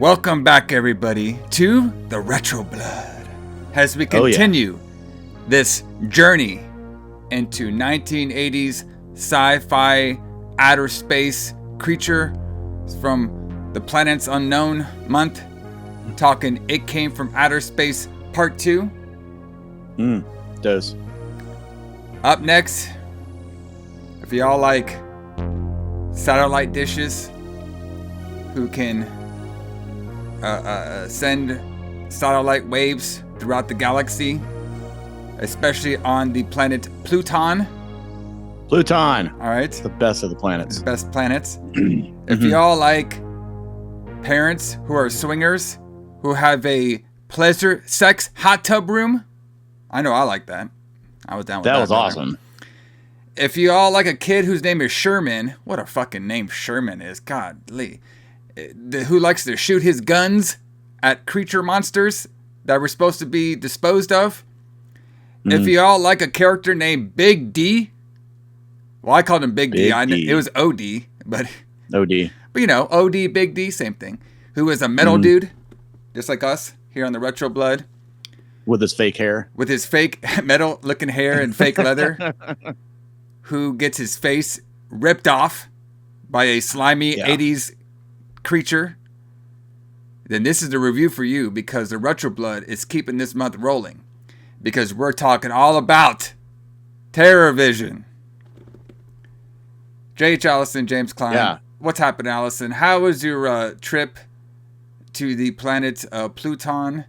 Welcome back, everybody, to the Retro Blood as we continue this journey into 1980s sci-fi outer space creature from the Planets Unknown month. Talking It Came from Outer Space Part 2. Does. Up next, if y'all like satellite dishes who can send satellite waves throughout the galaxy, especially on the planet Pluton. Pluton. All right. It's the best of the planets. The best planets. If y'all like parents who are swingers, who have a pleasure sex hot tub room, I know I like that. I was down with that. That was awesome. If you all like a kid whose name is Sherman, what a fucking name Sherman is, godly. Who likes to shoot his guns at creature monsters that were supposed to be disposed of. If you all like a character named Big D, well, I called him Big D. It was OD, but OD. But you know, OD, Big D, same thing. Who is a metal dude, just like us here on the Retro Blood. With his fake hair. With his fake metal-looking hair and fake leather. Who gets his face ripped off by a slimy 80s creature. Then this is the review for you, because the Retro Blood is keeping this month rolling. Because we're talking all about TerrorVision. J.H. Alison, James Kline. Yeah. What's happening, Alison? How was your trip to the planet Pluton?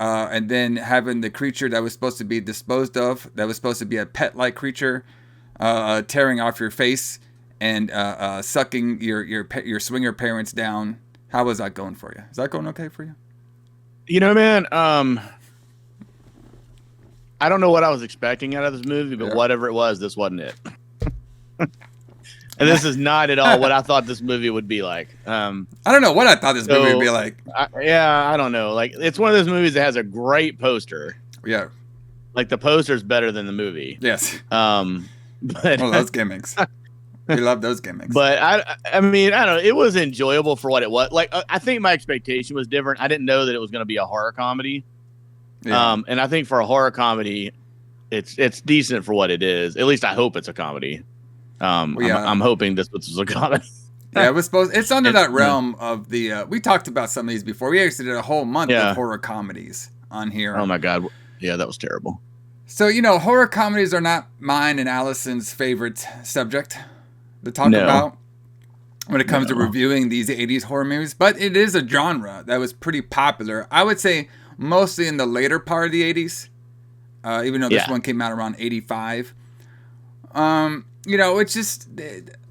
And then having the creature that was supposed to be disposed of, that was supposed to be a pet-like creature, tearing off your face and sucking your swinger parents down. How was that going for you? Is that going okay for you? You know, man, I don't know what I was expecting out of this movie, but whatever it was, this wasn't it. And this is not at all what I thought this movie would be like. I don't know what I thought this movie would be like. I don't know. Like, it's one of those movies that has a great poster. Yeah. Like, the poster's better than the movie. Yes. But those gimmicks. We love those gimmicks. But I mean, I don't know. It was enjoyable for what it was. Like, I think my expectation was different. I didn't know that it was going to be a horror comedy. Yeah. And I think for a horror comedy, it's decent for what it is. At least I hope it's a comedy. I'm hoping this was a comedy. Yeah, it was supposed. It's under that realm of the. We talked about some of these before. We actually did a whole month of horror comedies on here. Oh my god, yeah, that was terrible. So horror comedies are not mine and Allison's favorite subject to talk about when it comes to reviewing these 80s horror movies, but it is a genre that was pretty popular. I would say mostly in the later part of the 80s, even though this one came out around 85. It's just,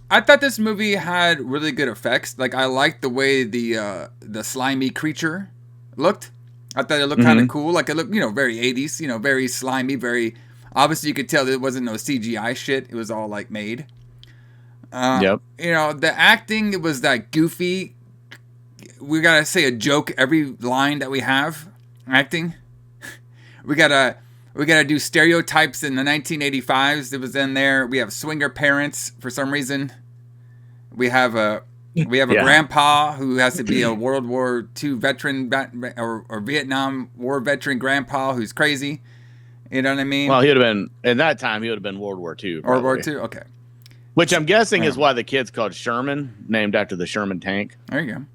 I thought this movie had really good effects. Like, I liked the way the slimy creature looked. I thought it looked kind of cool. Like, it looked, very 80s, very slimy, very, obviously you could tell there wasn't no CGI shit. It was all, like, made. The acting, it was that goofy, we gotta say a joke every line that we have, acting. We gotta do stereotypes in the 1985s. It was in there. We have swinger parents for some reason. We have a grandpa who has to be a World War II veteran or Vietnam War veteran grandpa who's crazy. You know what I mean? Well, he would have been, in that time, he would have been World War II. World War II? Okay. Which I'm guessing is why the kid's called Sherman, named after the Sherman tank. There you go.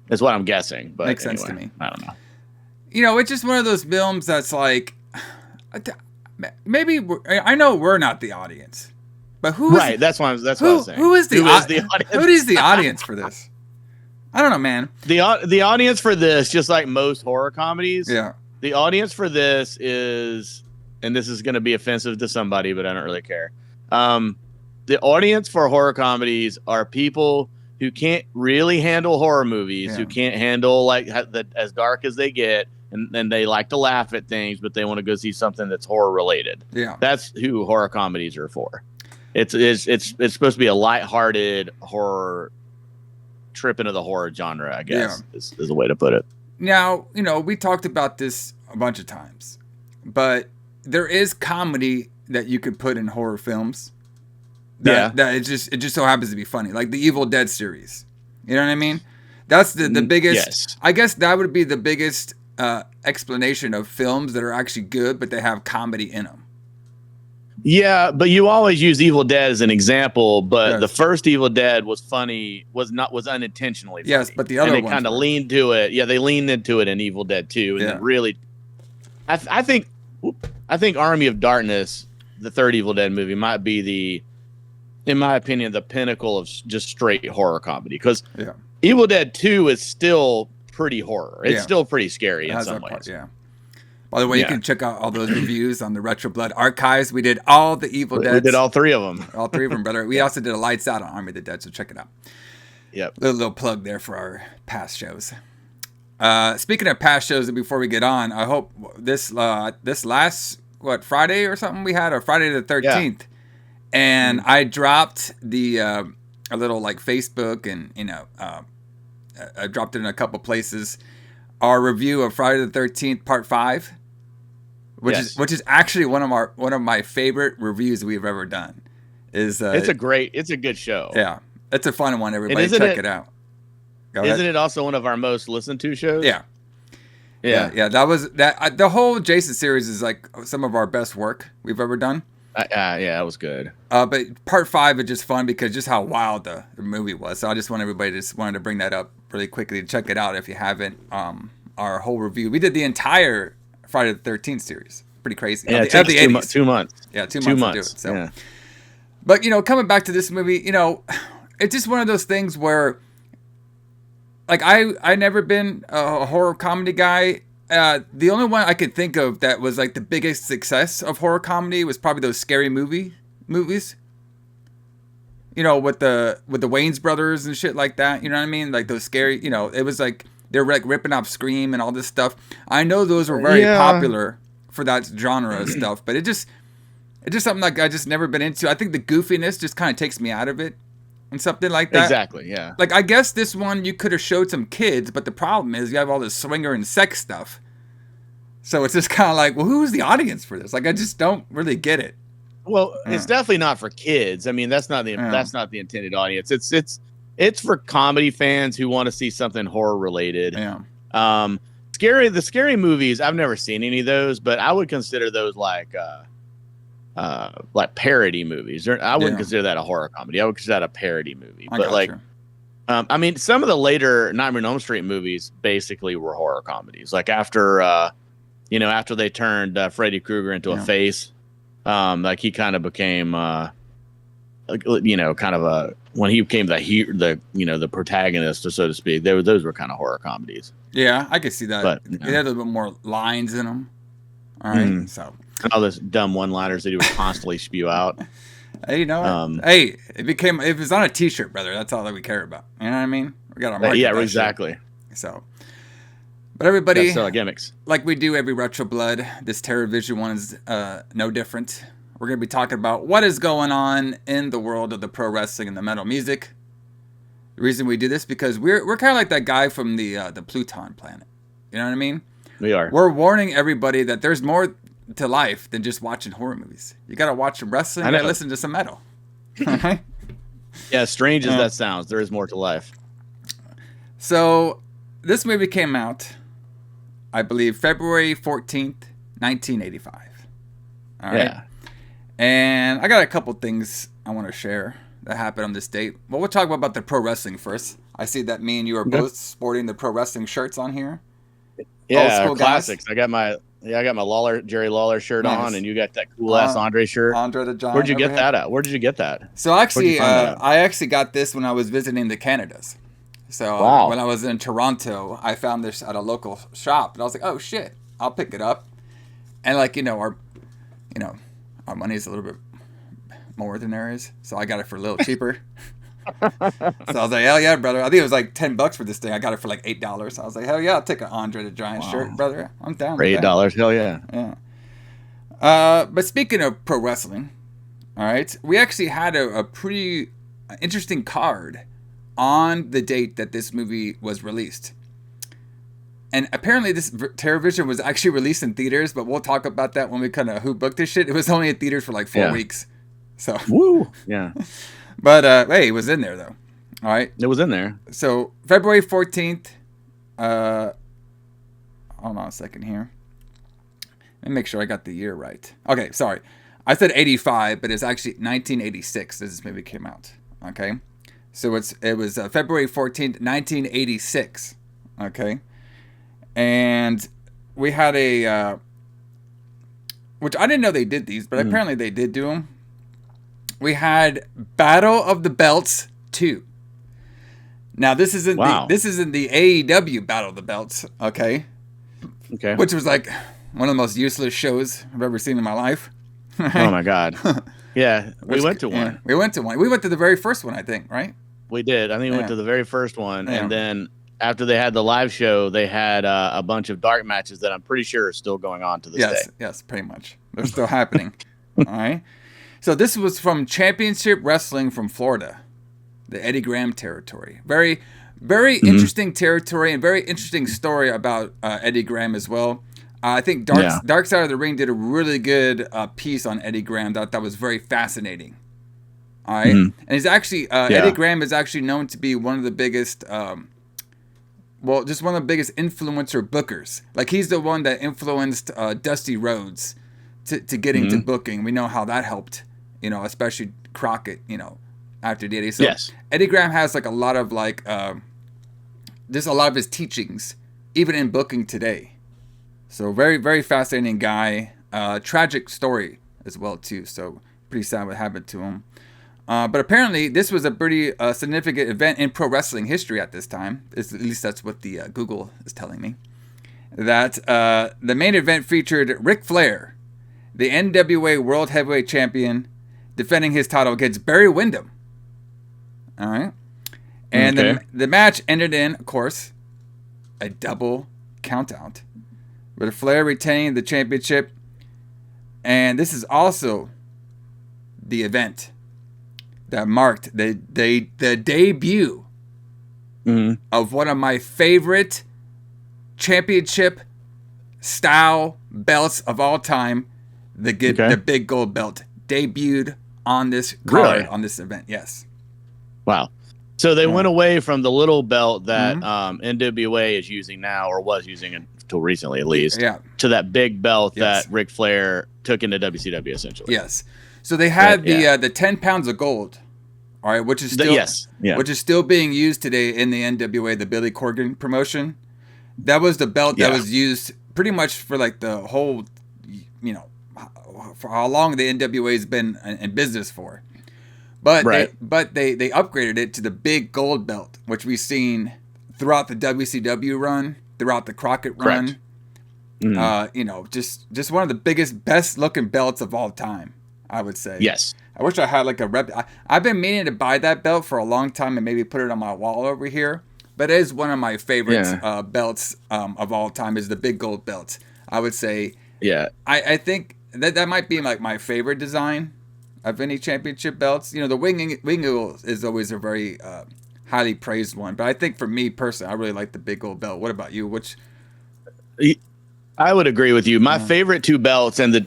That's what I'm guessing. But makes sense to me. I don't know. It's just one of those films that's like, maybe I know we're not the audience, but who is that's what I was saying. Who is the audience? Who is the audience for this? I don't know, man. The audience for this, just like most horror comedies, the audience for this is, and this is going to be offensive to somebody, but I don't really care. The audience for horror comedies are people who can't really handle horror movies, who can't handle like as dark as they get. And they like to laugh at things, but they want to go see something that's horror related. Yeah, that's who horror comedies are for. It's supposed to be a lighthearted horror trip into the horror genre, I guess is a way to put it. Now, we talked about this a bunch of times, but there is comedy that you could put in horror films. That it just so happens to be funny, like the Evil Dead series. You know what I mean? That's the biggest. Yes. I guess that would be the biggest explanation of films that are actually good, but they have comedy in them. Yeah, but you always use Evil Dead as an example. But the first Evil Dead was funny, was unintentionally funny. Yes, but the other ones, they kind of leaned to it. Yeah, they leaned into it in Evil Dead 2, and then really, I think Army of Darkness, the third Evil Dead movie, might be in my opinion, the pinnacle of just straight horror comedy. Because Evil Dead 2 is still pretty horror. It's still pretty scary in some ways. By the way, you can check out all those reviews on the Retro Blood archives. We did all the Evil Dead. We did all 3 of them. All 3 of them, brother. We also did a Lights Out on Army of the Dead, so check it out. Yep. Little plug there for our past shows. Speaking of past shows, and before we get on, I hope this last Friday or something we had, or Friday the 13th, and I dropped a little like Facebook and I dropped it in a couple places. Our review of Friday the 13th Part 5, which is actually one of my favorite reviews we've ever done. It's a good show. Yeah, it's a fun one. Everybody check it out. Isn't it also one of our most listened to shows? Yeah. That was the whole Jason series is like some of our best work we've ever done. That was good. But Part 5 is just fun because just how wild the movie was. So I just want everybody wanted to bring that up really quickly to check it out if you haven't. Our whole review. We did the entire Friday the 13th series. Pretty crazy. Yeah, it takes 2 months. 2 months. Yeah, 2 months to do it. So. Yeah. But, coming back to this movie, it's just one of those things where, like, I never been a horror comedy guy. The only one I could think of that was, like, the biggest success of horror comedy was probably those scary movies. With the Wayans brothers and shit like that. You know what I mean? Like, those scary, it was like, they're like ripping off Scream and all this stuff. I know those were very popular for that genre of stuff, but it's just something like I just never been into. I think the goofiness just kind of takes me out of it and something like that. Exactly, yeah. Like, I guess this one you could have showed some kids, but the problem is you have all this swinger and sex stuff. So it's just kind of like, well, who's the audience for this? Like, I just don't really get it. Well, it's definitely not for kids. I mean, that's not the intended audience. It's for comedy fans who want to see something horror related. Yeah. The scary movies, I've never seen any of those, but I would consider those like parody movies. I wouldn't consider that a horror comedy. I would consider that a parody movie. I mean, some of the later Nightmare on Elm Street movies basically were horror comedies. Like after they turned Freddy Krueger into a face, like he kind of became when he became the protagonist, so to speak. Those were kind of horror comedies. Yeah, I could see that. But it had a little bit more lines in them. All right, so all those dumb one-liners that he would constantly spew out. Hey, it was on a T-shirt, brother. That's all that we care about. You know what I mean? We got our exactly. Shit. So, but everybody, gimmicks like we do every Retro Blood. This TerrorVision one is no different. We're going to be talking about what is going on in the world of the pro wrestling and the metal music. The reason we do this because we're kind of like that guy from the Pluton planet. You know what I mean? We are. We're warning everybody that there's more to life than just watching horror movies. You got to watch some wrestling and listen to some metal. Yeah, strange as that sounds, there is more to life. So this movie came out, I believe, February 14th, 1985. All right. Yeah. And I got a couple things I want to share that happened on this date. Well, we'll talk about the pro wrestling first. I see that me and you are both sporting the pro wrestling shirts on here. Yeah, classics. Guys. I got my Jerry Lawler shirt on, and you got that cool ass Andre shirt. Andre the Giant. Where'd you get that at? Where did you get that? So actually, I actually got this when I was visiting the Canadas. So when I was in Toronto, I found this at a local shop, and I was like, "Oh shit, I'll pick it up." And our money's a little bit more than theirs, so I got it for a little cheaper. So I was like, hell yeah, brother. I think it was like $10 for this thing. I got it for like $8. I was like, hell yeah, I'll take an Andre the Giant shirt, brother. I'm down for $8, hell yeah. Yeah. But speaking of pro wrestling, all right, we actually had a pretty interesting card on the date that this movie was released. And apparently this TerrorVision was actually released in theaters, but we'll talk about that when we kind of who booked this shit. It was only in theaters for like 4 weeks. So woo. Yeah. But hey, it was in there though. All right. It was in there. So February 14th. Hold on a second here. Let me make sure I got the year right. Okay, sorry. I said 85, but it's actually 1986 this movie came out. Okay. So it was February 14th, 1986. Okay. And we had a, which I didn't know they did these, but apparently they did do them. We had Battle of the Belts 2. Now this isn't the AEW Battle of the Belts, okay? Okay. Which was like one of the most useless shows I've ever seen in my life. Oh my God. Yeah, we went to one. Yeah, we went to one. We went to the very first one, I think, right? We did. I think we went to the very first one, and then after they had the live show, they had a bunch of dark matches that I'm pretty sure are still going on to this day. Yes, pretty much. They're still happening. All right. So this was from Championship Wrestling from Florida, the Eddie Graham territory. Very, very interesting territory and very interesting story about Eddie Graham as well. I think Dark Side of the Ring did a really good piece on Eddie Graham that was very fascinating. All right. And he's actually, Eddie Graham is actually known to be one of the biggest, just one of the biggest influencer bookers. Like he's the one that influenced Dusty Rhodes to getting to booking. We know how that helped, especially Crockett, after Diddy. So Eddie Graham has like a lot of just a lot of his teachings, even in booking today. So very, very fascinating guy. Tragic story as well too. So pretty sad what happened to him. But apparently this was a pretty significant event in pro wrestling history at this time. At least that's what the Google is telling me. That the main event featured Ric Flair, the NWA World Heavyweight Champion, defending his title against Barry Windham. All right. And the match ended in, of course, a double countout, with Flair retaining the championship. And this is also the event that marked the debut of one of my favorite championship style belts of all time, the big gold belt debuted on this card, on this event. Yes. Wow. So they went away from the little belt that NWA is using now, or was using until recently at least, to that big belt that Ric Flair took into WCW essentially. Yes. So they had the 10 pounds of gold, all right, which is still being used today in the NWA, the Billy Corgan promotion. That was the belt that was used pretty much for like the whole, for how long the NWA has been in business for. But they upgraded it to the big gold belt, which we've seen throughout the WCW run, throughout the Crockett run. Just one of the biggest, best looking belts of all time, I would say. Yes. I wish I had like a rep. I've been meaning to buy that belt for a long time and maybe put it on my wall over here. But it is one of my favorite belts of all time, is the big gold belt. I would say. Yeah. I think that might be like my favorite design of any championship belts. The wing eagle is always a very highly praised one. But I think for me personally, I really like the big gold belt. What about you? I would agree with you. My favorite two belts and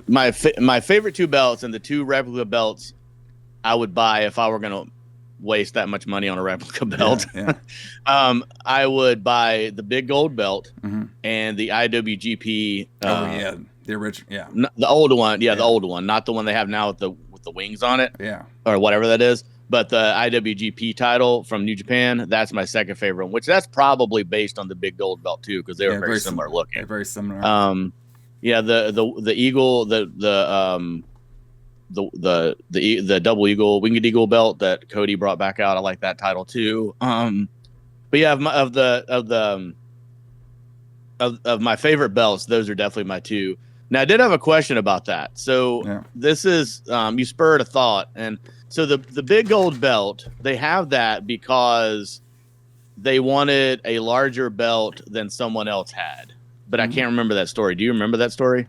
my favorite two belts and the two replica belts I would buy if I were going to waste that much money on a replica belt. I would buy the big gold belt and the IWGP. The original. The old one. The old one, not the one they have now with the wings on it. Or whatever that is. But the IWGP title from New Japan, that's my second favorite one, which that's probably based on the big gold belt too, because they were very similar looking. They're very similar. The eagle, the double eagle, winged eagle belt that Cody brought back out. I like that title too. But yeah, of my favorite belts, those are definitely my two. Now I did have a question about that. So this is you spurred a thought, and so the big gold belt, they have that because they wanted a larger belt than someone else had. But I can't remember that story. Do you remember that story?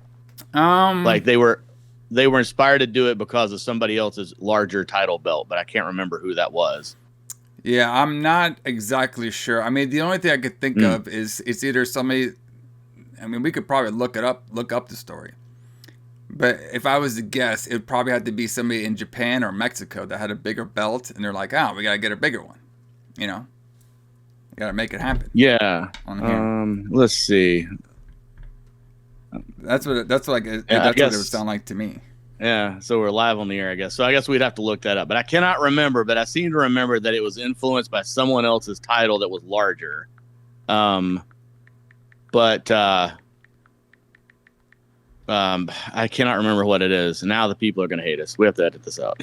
Like they were inspired to do it because of somebody else's larger title belt, but I can't remember who that was. Yeah, I'm not exactly sure. I mean, the only thing I could think of is it's either somebody. I mean, we could probably look up the story. But if I was to guess, it would probably have to be somebody in Japan or Mexico that had a bigger belt, and they're like, "Oh, we gotta get a bigger one," you know. You gotta make it happen. Yeah. Let's see. That's what that's what it would sound like to me. Yeah. So we're live on the air, I guess. So I guess we'd have to look that up. But I cannot remember. But I seem to remember that it was influenced by someone else's title that was larger. But I cannot remember what it is. Now the people are going to hate us. We have to edit this out.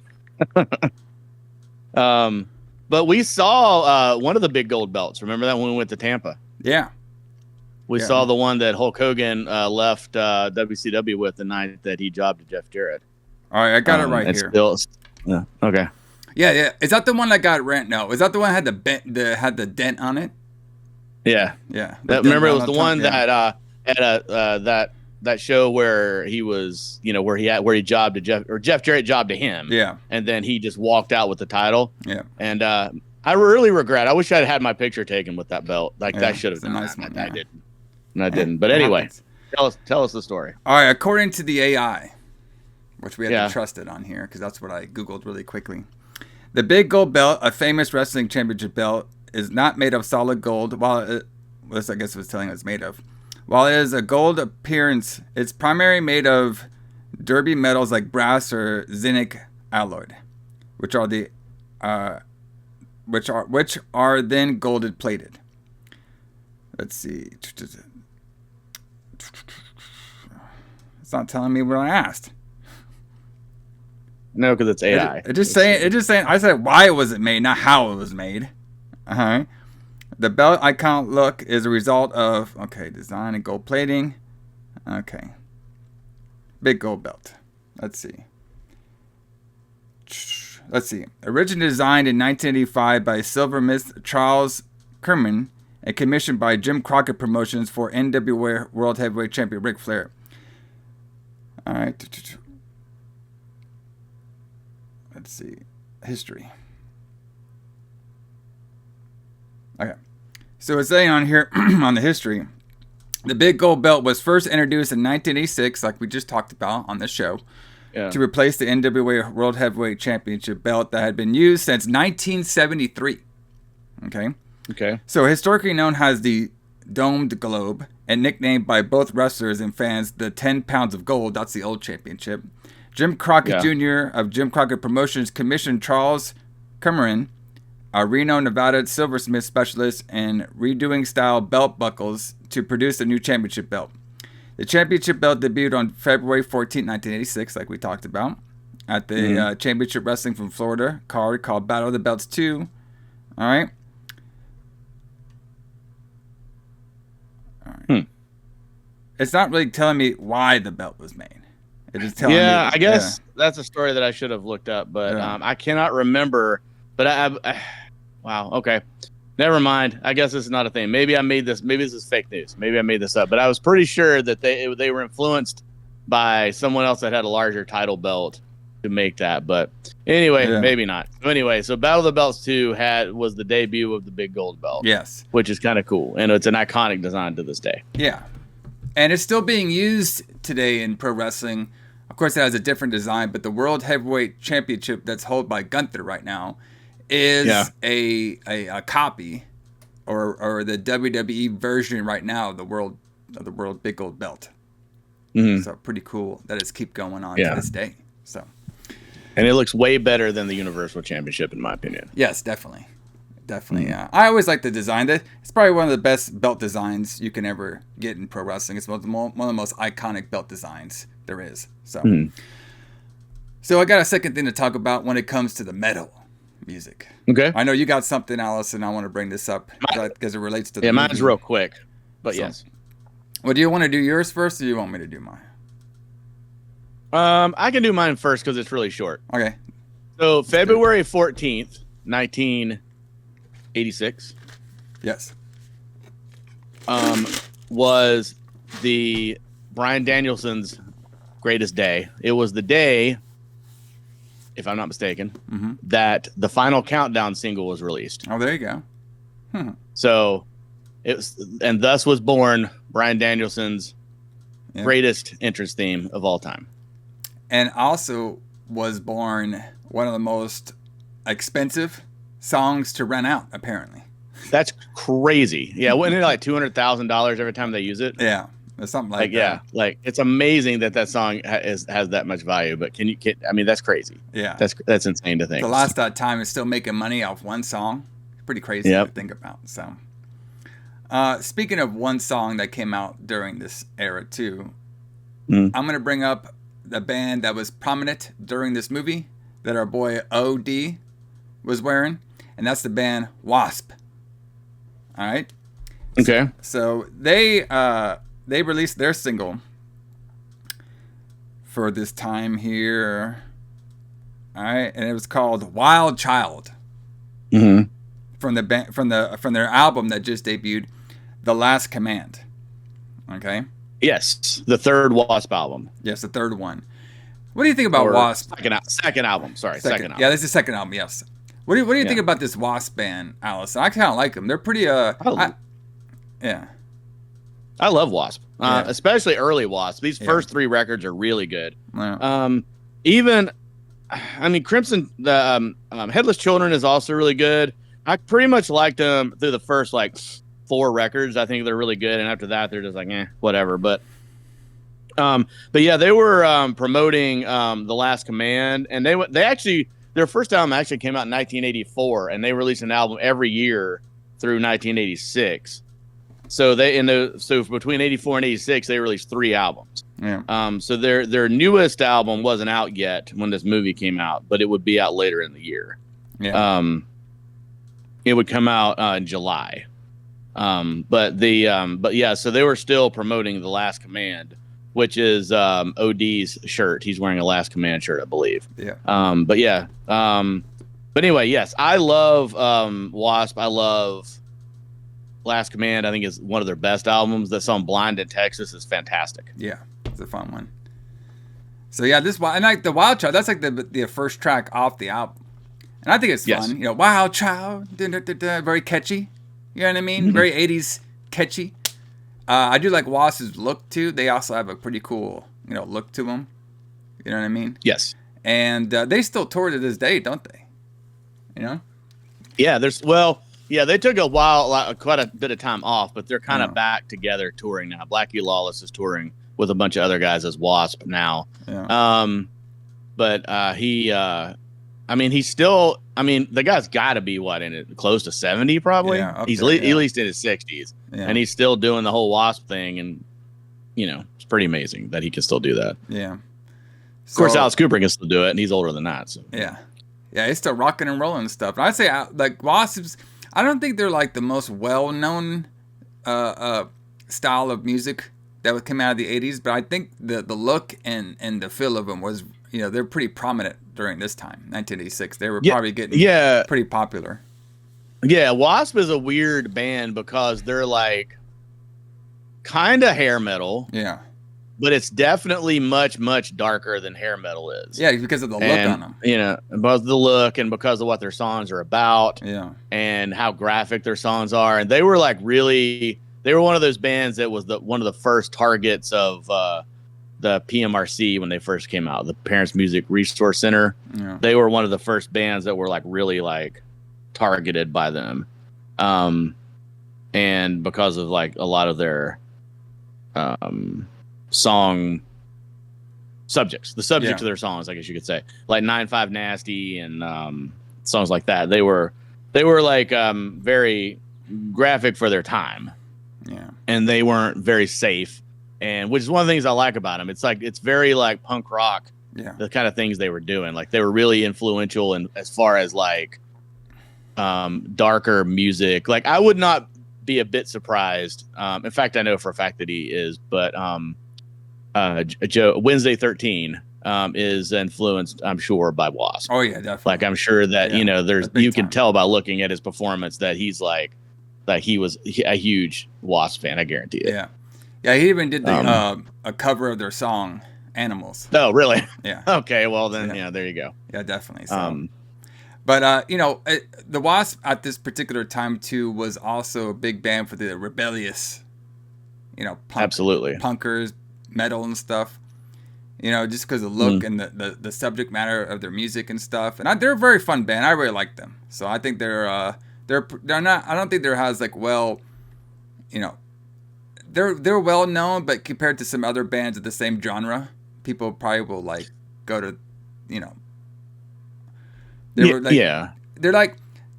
But we saw one of the big gold belts. Remember that when we went to Tampa? Yeah. We saw the one that Hulk Hogan left WCW with the night that he jobbed to Jeff Jarrett. All right, I got it right here. Yeah. Okay. Yeah. Is that the one that got rent? No. Is that the one that had the dent on it? Yeah. Yeah. Remember, it was the one that at that show where he was, where he jobbed to Jeff Jarrett jobbed to him. Yeah. And then he just walked out with the title. Yeah. And I really regret. I wish I'd had my picture taken with that belt. That should have been nice one. I didn't. And I didn't. But anyway, tell us the story. All right. According to the AI, which we had to trust it on here because that's what I Googled really quickly. The big gold belt, a famous wrestling championship belt, is not made of solid gold. I guess it was telling us it's made of. While it is a gold appearance, it's primarily made of derby metals like brass or zinc alloy, which are then gold plated. Let's see. It's not telling me what I asked. No, because it's AI. It just saying. I said why it wasn't made, not how it was made. The belt icon look is a result of design and gold plating. Okay, big gold belt. Let's see. Originally designed in 1985 by silversmith Charles Kerman and commissioned by Jim Crockett Promotions for NWA World Heavyweight Champion Ric Flair. All right. Let's see. History. Okay. So it's saying on here, on the history, the big gold belt was first introduced in 1986, like we just talked about on the show, to replace the NWA World Heavyweight Championship belt that had been used since 1973. Okay. So historically known as the Domed Globe and nicknamed by both wrestlers and fans the 10 pounds of gold, that's the old championship. Jim Crockett Jr. of Jim Crockett Promotions commissioned Charles Kerman, a Reno, Nevada silversmith specialist in redoing style belt buckles to produce a new championship belt. The championship belt debuted on February 14, 1986, like we talked about, at the Championship Wrestling from Florida card called Battle of the Belts 2. All right. It's not really telling me why the belt was made. It is telling me. Yeah, I guess that's a story that I should have looked up, but I cannot remember. But wow. Okay. Never mind. I guess this is not a thing. Maybe I made this. Maybe this is fake news. Maybe I made this up. But I was pretty sure that they were influenced by someone else that had a larger title belt to make that. But anyway, maybe not. Anyway, so Battle of the Belts 2 was the debut of the big gold belt. Yes. Which is kind of cool. And it's an iconic design to this day. Yeah. And it's still being used today in pro wrestling. Of course, it has a different design, but the World Heavyweight Championship that's held by Gunther right now is a copy or the WWE version right now of the world big gold belt. So pretty cool that it's keep going on to this day. So, and it looks way better than the Universal Championship in my opinion. Yes, definitely. I always like the design. It's probably one of the best belt designs you can ever get in pro wrestling. It's one of the most iconic belt designs there is. So, so I got a second thing to talk about when it comes to the metal music. Okay. I know you got something, Alison. I want to bring this up because it relates to the movie. Mine's real quick, but yes. Well, do you want to do yours first, or do you want me to do mine? I can do mine first because it's really short. Okay. So February 14th, 1986. Yes. Was the Bryan Danielson's greatest day. It was the day, if I'm not mistaken, that the Final Countdown single was released. Oh, there you go. So it was, and thus was born Bryan Danielson's greatest entrance theme of all time. and also was born one of the most expensive songs to rent out, apparently. That's crazy. Yeah, wasn't it like $200,000 every time they use it? Yeah, or something like that. Yeah, like it's amazing that song has that much value. But I mean, that's crazy. Yeah, that's insane to think. The last time is still making money off one song. Pretty crazy to think about. So, speaking of one song that came out during this era too, I'm gonna bring up the band that was prominent during this movie that our boy OD was wearing, and that's the band W.A.S.P. All right. Okay. So they released their single for this time here. All right, and it was called "Wild Child." Mm-hmm. From their album that just debuted, "The Last Command." Okay. Yes, the third W.A.S.P. album. Yes, the third one. What do you think about W.A.S.P? Second album. Sorry, second album. Yeah, this is the second album. Yes. What do you think about this W.A.S.P. band, Alison? I kind of like them. They're pretty. Yeah. I love W.A.S.P. Especially early W.A.S.P. These first three records are really good. Yeah. Even, I mean, Crimson, the Headless Children is also really good. I pretty much liked them through the first like 4 records. I think they're really good, and after that, they're just like, whatever. But yeah, they were promoting The Last Command, and they actually, their first album actually came out in 1984, and they released an album every year through 1986. So so between 84 and 86, they released 3 albums. Yeah. So their newest album wasn't out yet when this movie came out, but it would be out later in the year. Yeah. It would come out in July. But yeah, so they were still promoting The Last Command, which is OD's shirt. He's wearing a Last Command shirt, I believe. Yeah. But yeah. But anyway, yes, I love W.A.S.P. I love Last Command. I think is one of their best albums. That song "Blind in Texas" is fantastic. Yeah, it's a fun one. So yeah, and like the Wild Child, that's like the first track off the album, and I think it's fun. You know, Wild Child, very catchy. You know what I mean? Very 80s catchy. I do like W.A.S.P's look too. They also have a pretty cool, look to them. You know what I mean? Yes. And they still tour to this day, don't they? You know? Yeah. They took a while, quite a bit of time off, but they're kind of back together touring now. Blackie Lawless is touring with a bunch of other guys as W.A.S.P. now. Yeah. But he's still. I mean, the guy's got to be close to 70 probably. Yeah, he's at least in his 60s, and he's still doing the whole W.A.S.P. thing, and it's pretty amazing that he can still do that. Yeah. Of course, Alice Cooper can still do it, and he's older than that. So. Yeah, he's still rocking and rolling and stuff. And I'd say like W.A.S.P's. I don't think they're like the most well-known style of music that would come out of the 80s, but I think the look and the feel of them was, they're pretty prominent during this time, 1986. They were probably getting pretty popular. Yeah, W.A.S.P. is a weird band because they're like kind of hair metal. Yeah. But it's definitely much, much darker than hair metal is. Yeah, because of the look on them. Because of the look and because of what their songs are about. Yeah. And how graphic their songs are. And they were like they were one of those bands that was one of the first targets of the PMRC when they first came out, the Parents Music Resource Center. Yeah. They were one of the first bands that were like really like targeted by them. And because of like a lot of their song subjects, the subjects of their songs, I guess you could say, like 9-5 Nasty and songs like that. They were like very graphic for their time. Yeah. And they weren't very safe, and which is one of the things I like about them. It's like it's very like punk rock. Yeah. The kind of things they were doing, like they were really influential in as far as like darker music. Like I would not be a bit surprised. In fact, I know for a fact that he is, but Joe Wednesday 13 is influenced, I'm sure, by W.A.S.P. Oh yeah, definitely. Like I'm sure that there's can tell by looking at his performance that he's like he was a huge W.A.S.P. fan. I guarantee it. Yeah, yeah. He even did a cover of their song "Animals." Oh, really? Yeah. Okay. Well, then there you go. Yeah, definitely. So. But the W.A.S.P. at this particular time too was also a big band for the rebellious, absolutely punkers, metal and stuff. You know, just because of the look and the subject matter of their music and stuff. And they're a very fun band. I really like them. So I think they're not. I don't think they're as like well, you know, they're well known, but compared to some other bands of the same genre, people probably will like go to, you know. They're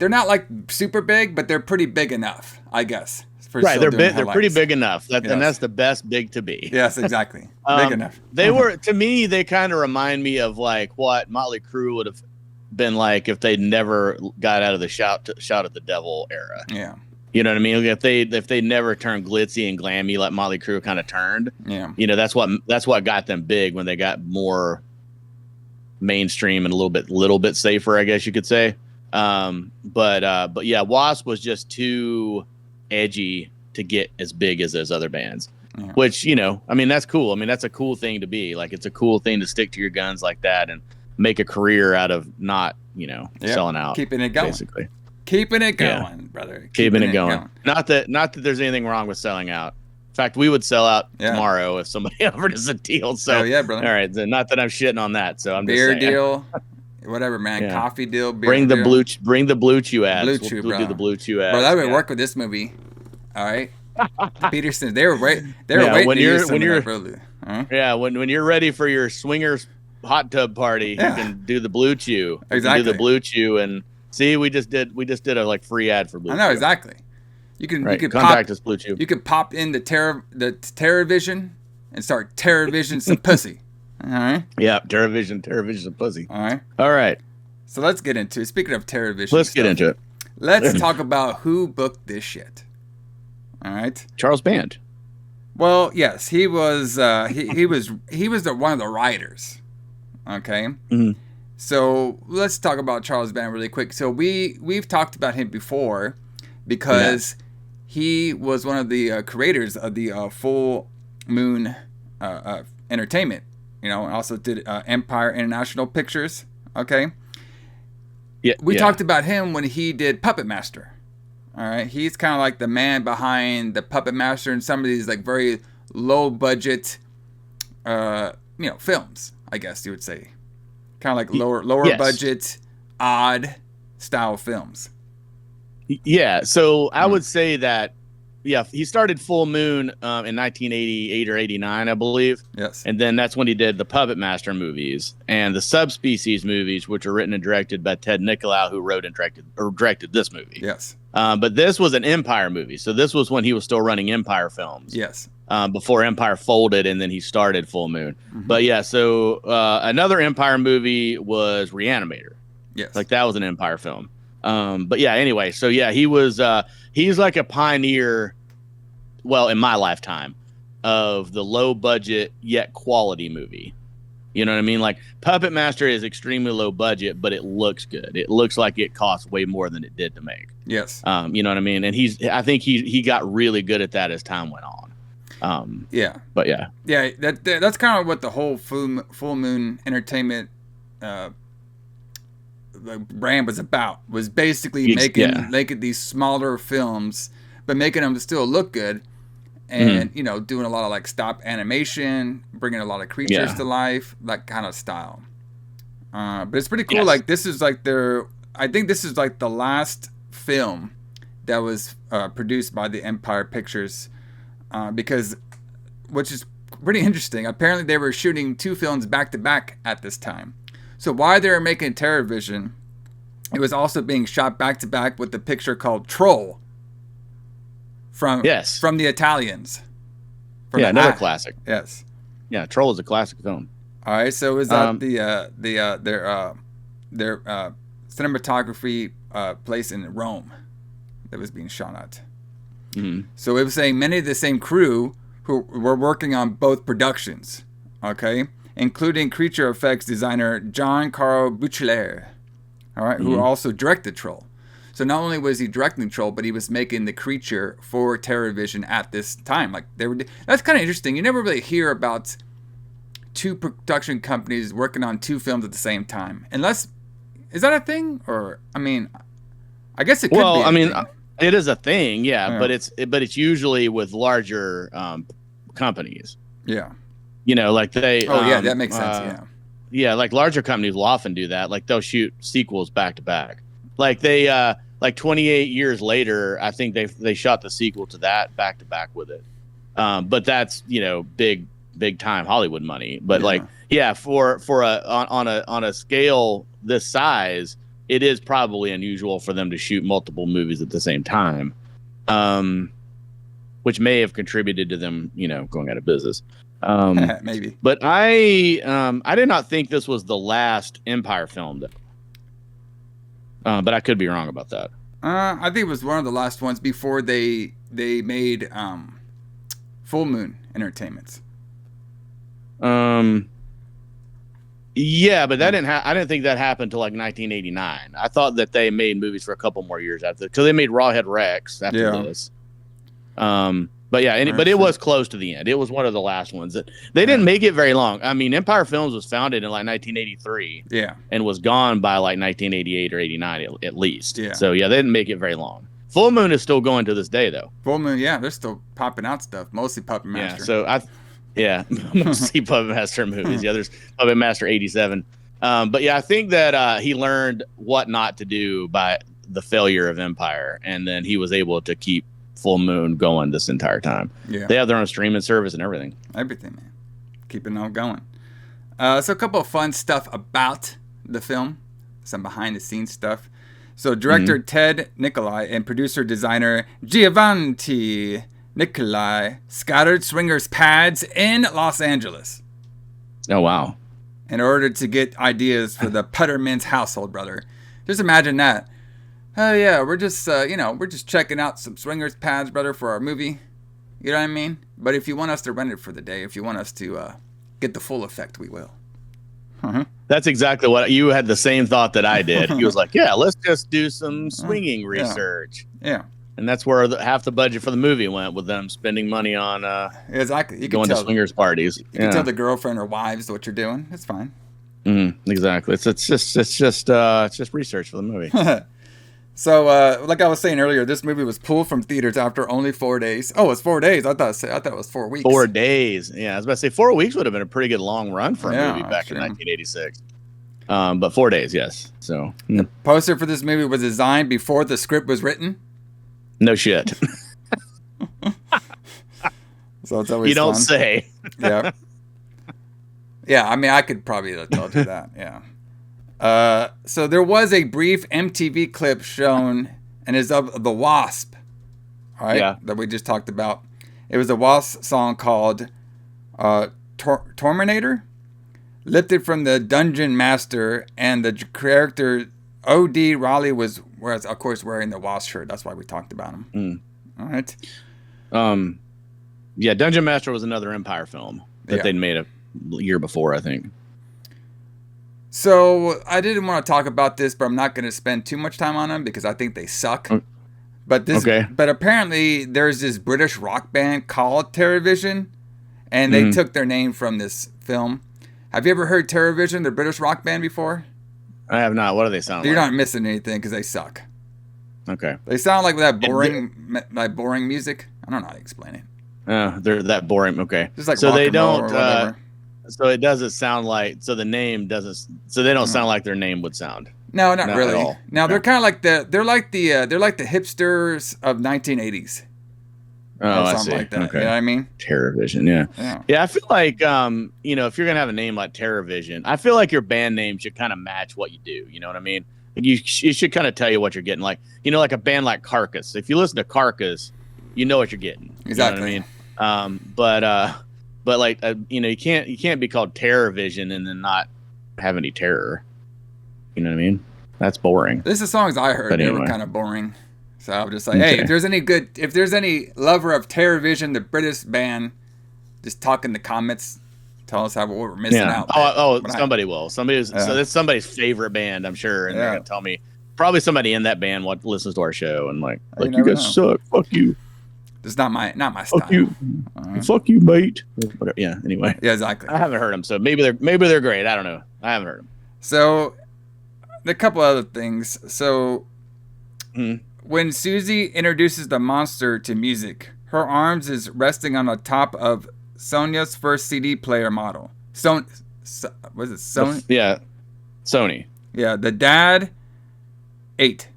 not like super big, but they're pretty big enough, I guess. Right, they're big. They're pretty big enough, and that's the best big to be. Yes, exactly. Big enough. They were, to me, they kind of remind me of like what Motley Crue would have been like if they never got out of the shout at the devil era. Yeah, you know what I mean. If they never turned glitzy and glammy like Motley Crue kind of turned. Yeah, you know, that's what got them big when they got more mainstream and a little bit safer, I guess you could say. But yeah, W.A.S.P was just too edgy to get as big as those other bands, which, you know, I mean, that's cool. I mean, that's a cool thing to be like. It's a cool thing to stick to your guns like that and make a career out of not, you know, selling out, keeping it going, basically keeping it going, brother, keeping it going. Not that there's anything wrong with selling out. In fact, we would sell out tomorrow if somebody offered us a deal. So yeah, brother. All right, then not that I'm shitting on that. So I'm beer just saying. deal. Whatever, man. Coffee deal. Beer bring the deal. Bring the Blue Chew ads. Blue Chew, we'll do the Blue Chew ads. Bro, that would work with this movie. All right. Peterson, they were waiting. When you're ready for your swingers hot tub party, you can do the Blue Chew. Exactly. Do the Blue Chew and see. We just did a like free ad for Blue Chew. I know exactly. You can contact us, Blue Chew. You could pop in the TerrorVision and start TerrorVision some pussy. All right. Yeah, TerrorVision some pussy. All right. So let's get into it. Speaking of TerrorVision, let's get into it. Let's talk about who booked this shit. All right. Charles Band. Well, yes, he was. He was one of the writers. Okay. Mm-hmm. So let's talk about Charles Band really quick. So we've talked about him before because he was one of the creators of the Full Moon Entertainment. You know, and also did Empire International Pictures. Okay. Yeah. We talked about him when he did Puppet Master. All right. He's kind of like the man behind the Puppet Master and some of these like very low budget, films, I guess you would say. Kind of like lower budget, odd style films. Yeah. So I would say that, he started Full Moon in 1988 or 89, I believe. Yes. And then that's when he did the Puppet Master movies and the Subspecies movies, which were written and directed by Ted Nicolau, who wrote and directed this movie. Yes. But this was an Empire movie. So this was when he was still running Empire Films. Yes. Before Empire folded and then he started Full Moon. Mm-hmm. But yeah, so another Empire movie was Reanimator. Yes. Like that was an Empire film. But yeah, anyway, so yeah, he's like a pioneer, well, in my lifetime, of the low budget yet quality movie. You know what I mean? Like Puppet Master is extremely low budget, but it looks good. It looks like it cost way more than it did to make. Yes. You know what I mean? And I think he got really good at that as time went on. Yeah. But yeah. Yeah, that's kind of what the whole Full Moon Entertainment the brand was about. Was basically making these smaller films, but making them still look good. And, doing a lot of like stop animation, bringing a lot of creatures to life, that kind of style. But it's pretty cool. Yes. Like this is like I think this is like the last film that was produced by the Empire Pictures, which is pretty interesting. Apparently they were shooting 2 films back to back at this time. So while they were making TerrorVision, it was also being shot back to back with the picture called Troll. From the Italians. Another classic. Yes. Yeah, Troll is a classic film. All right, so it was at their cinematography place in Rome that was being shot at. Mm-hmm. So it was saying many of the same crew who were working on both productions, okay, including creature effects designer John Carl Buchler, all right, who also directed Troll. So not only was he directing Troll, but he was making the creature for TerrorVision at this time. Like that's kind of interesting. You never really hear about 2 production companies working on 2 films at the same time, unless is that a thing? Or I mean, I guess it could be. Well, I mean, it is a thing, yeah. But it's usually with larger companies. Yeah. Like they. Oh yeah, that makes sense. Yeah, like larger companies will often do that. Like they'll shoot sequels back to back. Like they, like 28 years later, I think they shot the sequel to that back to back with it. But that's big time Hollywood money. But for on a scale this size, it is probably unusual for them to shoot multiple movies at the same time, which may have contributed to them going out of business. Maybe. But I did not think this was the last Empire film, but I could be wrong about that. I think it was one of the last ones before they made Full Moon Entertainments. Yeah, but that didn't. I didn't think that happened until like 1989. I thought that they made movies for a couple more years after, because they made Rawhead Rex after this. But but it was close to the end. It was one of the last ones that they didn't make it very long. I mean, Empire Films was founded in like 1983. Yeah, and was gone by like 1988 or 89 at least. Yeah. So they didn't make it very long. Full Moon is still going to this day though. Full Moon, yeah, they're still popping out stuff. Mostly Puppet Master. Yeah. Mostly Puppet Master movies. Yeah, there's Puppet Master 87. But yeah, I think that he learned what not to do by the failure of Empire, and then he was able to keep Full Moon going this entire time. Yeah, they have their own streaming service and everything. Everything, man. Keeping it all going. So a couple of fun stuff about the film, some behind the scenes stuff. So director Ted Nicolai and producer designer Giovanni Nicolai scattered swingers pads in Los Angeles. Oh wow! In order to get ideas for the Putterman's household, brother. Just imagine that. Oh yeah, we're just we're just checking out some swingers pads, brother, for our movie. You know what I mean? But if you want us to rent it for the day, if you want us to get the full effect, we will. That's exactly what you had, the same thought that I did. He was like, yeah, let's just do some swinging research. Yeah. And that's where half the budget for the movie went, with them spending money on exactly. You going to swingers parties. You can tell the girlfriend or wives what you're doing. It's fine. Exactly. It's just research for the movie. So, like I was saying earlier, this movie was pulled from theaters after only 4 days. Oh, it's 4 days. I thought it was 4 weeks. 4 days. Yeah, I was about to say 4 weeks would have been a pretty good long run for a movie back in 1986. But 4 days, yes. So the poster for this movie was designed before the script was written. No shit. So it's always you don't fun. say. Yeah. Yeah, I mean, I could probably have told you that. Yeah. So there was a brief MTV clip shown, and it's of the W.A.S.P. All right, that we just talked about. It was a W.A.S.P. song called Torminator, lifted from the Dungeon Master, and the character O.D. Raleigh was of course wearing the W.A.S.P. shirt. That's why we talked about him. All right. Yeah, Dungeon Master was another Empire film that they'd made a year before, I think. So I didn't want to talk about this, but I'm not going to spend too much time on them because I think they suck. But apparently there's this British rock band called TerrorVision, and they took their name from this film. Have you ever heard TerrorVision, the British rock band, before? I have not. What do they sound like? You're not missing anything because they suck. Okay. They sound like that boring music. I don't know how to explain it. They're that boring. Okay. Just like so rock they and roll or don't. whatever. So it doesn't sound like. So the name doesn't. So they don't sound like their name would sound. No, not really. At all. Now they're kind of like the hipsters of 1980s. Oh, I see. Like that. Okay. You know what I mean? TerrorVision, yeah. I feel like if you're gonna have a name like TerrorVision, I feel like your band name should kind of match what you do. You know what I mean? Like you should kind of tell you what you're getting. Like like a band like Carcass. If you listen to Carcass, you know what you're getting. Exactly. You know what I mean? But like you can't be called TerrorVision and then not have any terror. You know what I mean? That's boring. This is the songs I heard. They were kind of boring. So I was just like, hey, if there's any lover of TerrorVision, the British band, just talk in the comments. Tell us how we're missing out. Somebody will. So that's somebody's favorite band, I'm sure, and they're gonna tell me. Probably somebody in that band listens to our show and like you guys suck. Fuck you. It's not my style. Fuck you. Fuck you, mate. Whatever. Yeah. Anyway. Yeah, exactly. I haven't heard them, so maybe they're great. I don't know. I haven't heard them. So, a couple other things. So, when Susie introduces the monster to music, her arms is resting on the top of Sonya's first CD player model. Was it Sony? Sony. Yeah, the Dad 8.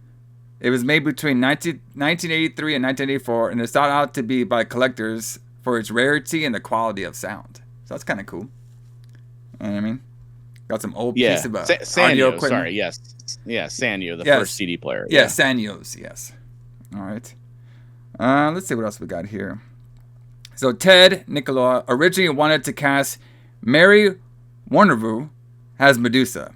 It was made between 1983 and 1984, and it's thought out to be by collectors for its rarity and the quality of sound. So that's kind of cool. You know what I mean? Got some old piece of audio equipment. Sorry, yes. Yeah, Sanyo, the first CD player. Yeah, Sanyo's, yes. All right. Let's see what else we got here. So Ted Nicola originally wanted to cast Mary Windham as Medusa.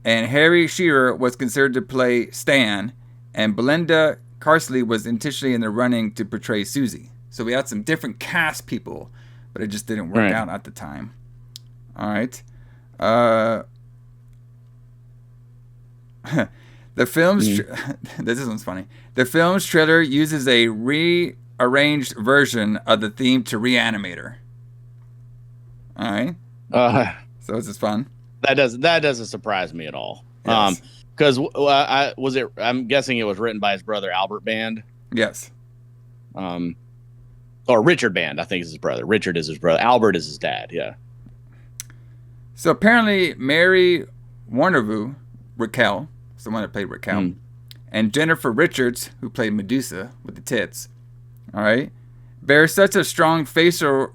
And Harry Shearer was considered to play Stan. And Belinda Carsley was intentionally in the running to portray Susie. So we had some different cast people, but it just didn't work out at the time. All right. The film's this one's funny. The film's trailer uses a rearranged version of the theme to Reanimator. All right. So this is fun. That doesn't surprise me at all. Yes. Because I'm guessing it was written by his brother Albert Band. Yes. Or Richard Band, I think is his brother. Richard is his brother. Albert is his dad. Yeah. So apparently, Mary Windham, Raquel, someone that played Raquel, and Jennifer Richards, who played Medusa with the tits, all right, bear such a strong facial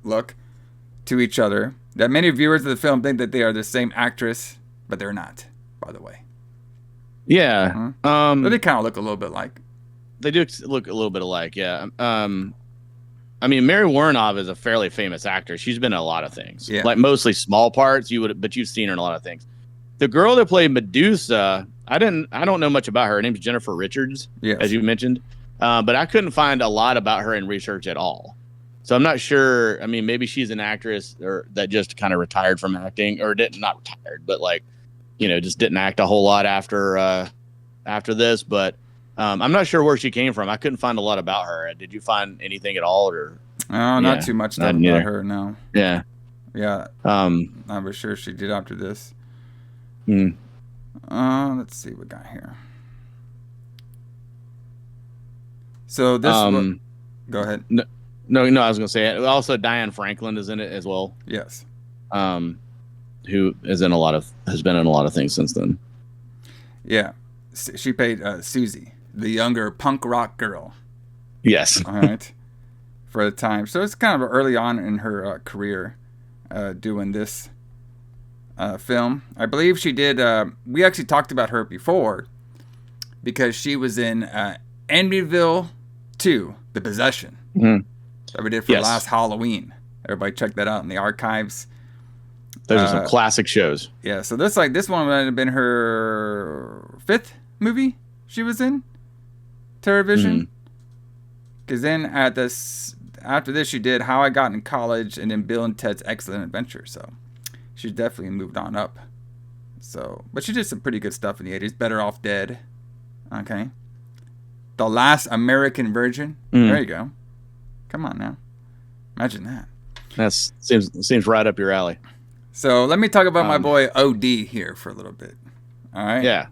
look to each other that many viewers of the film think that they are the same actress, but they're not, by the way. Yeah. But they kind of look a little bit like. They do look a little bit alike, yeah. I mean, Mary Windham is a fairly famous actress. She's been in a lot of things, like mostly small parts. But you've seen her in a lot of things. The girl that played Medusa, I don't know much about her. Her name's Jennifer Richards, as you mentioned, but I couldn't find a lot about her in research at all. So I'm not sure. I mean, maybe she's an actress that just kind of retired from acting, or not retired, but just didn't act a whole lot after this. But I'm not sure where she came from. I couldn't find a lot about her. Did you find anything at all? Or not too much about her. No. Yeah. Yeah. I'm sure she did after this. Let's see what we got here. So this. Go ahead. No. I was gonna say it. Also, Diane Franklin is in it as well. Yes. Who has been in a lot of things since then. Yeah, she played Susie, the younger punk rock girl. Yes. All right. For the time, so it's kind of early on in her career, doing this film. I believe she did. We actually talked about her before because she was in Amityville 2: The Possession. That we did for last Halloween. Everybody check that out in the archives. Those are some classic shows. Yeah, so this one might have been her 5th movie she was in, TerrorVision. Because then after this, she did How I Got in College and then Bill and Ted's Excellent Adventure. So she's definitely moved on up. So, but she did some pretty good stuff in the 80s. Better Off Dead. Okay. The Last American Virgin. There you go. Come on now. Imagine that. That seems right up your alley. So let me talk about my boy O.D. here for a little bit. All right? Yeah.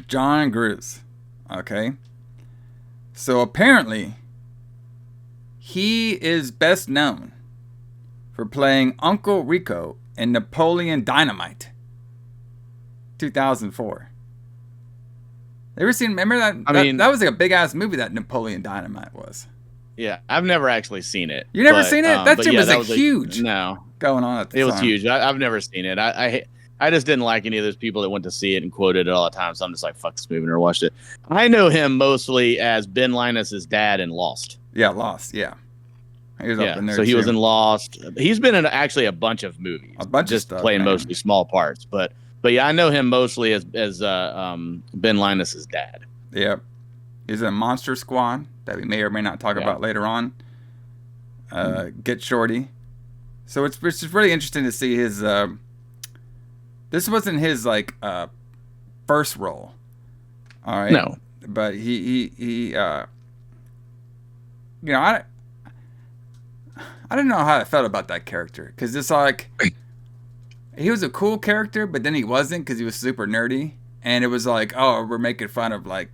John Gruz. Okay. So apparently, he is best known for playing Uncle Rico in Napoleon Dynamite. 2004. Remember that? That was like a big ass movie that Napoleon Dynamite was. Yeah, I've never actually seen it. You never seen it? That shit was like huge. No, going on at the time. It was huge. I've never seen it. I just didn't like any of those people that went to see it and quoted it all the time. So I'm just like, fuck this movie, never watched it. I know him mostly as Ben Linus's dad in Lost. Yeah, Lost. Yeah, he was up in there. So he was in Lost. He's been in actually a bunch of movies. A bunch just of stuff, playing mostly small parts. But yeah, I know him mostly as Ben Linus's dad. Yep. He's in Monster Squad that we may or may not talk about later on. Get Shorty. So it's just really interesting to see his. This wasn't his first role. All right. No. But he I didn't know how I felt about that character because it's like he was a cool character, but then he wasn't because he was super nerdy, and it was like, oh, we're making fun of like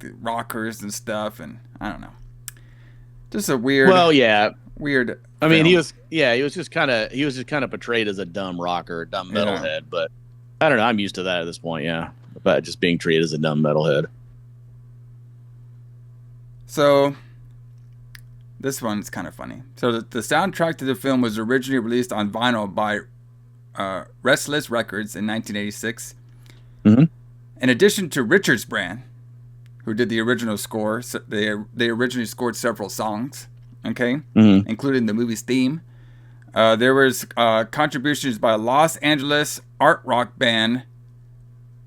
the rockers and stuff, and I don't know. Just a weird. Well, yeah, weird. I mean, he was just kind of portrayed as a dumb rocker, a dumb metalhead. But I don't know. I'm used to that at this point. Yeah, but just being treated as a dumb metalhead. So, this one's kind of funny. So, the soundtrack to the film was originally released on vinyl by Restless Records in 1986. Mm-hmm. In addition to Richard's Brand, who did the original score, so they originally scored several songs, okay, including the movie's theme. There was contributions by Los Angeles art rock band,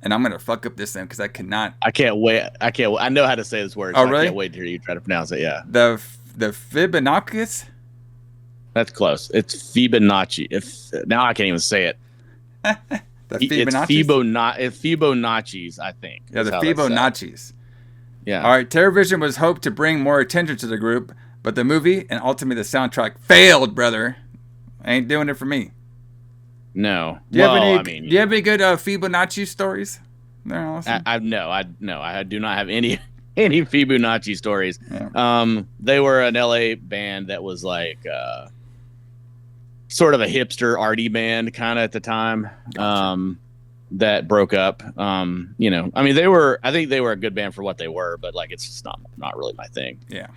and I'm gonna fuck up this name because I cannot. I can't wait. I know how to say this word. So really? I can't wait to hear you try to pronounce it. Yeah. The Fibonacci's. That's close. It's Fibonacci. Now I can't even say it. The Fibonacci's? It's Fibonacci's, I think. Yeah, the Fibonacci's. Yeah. All right. TerrorVision was hoped to bring more attention to the group, but the movie and ultimately the soundtrack failed, brother. Ain't doing it for me. No. Do you have any good Fibonacci stories? They're awesome. I do not have any Fibonacci stories. Yeah. They were an LA band that was like sort of a hipster arty band kind of at the time. Gotcha. That broke up. I mean, I think they were a good band for what they were, but like it's just not really my thing. Yeah.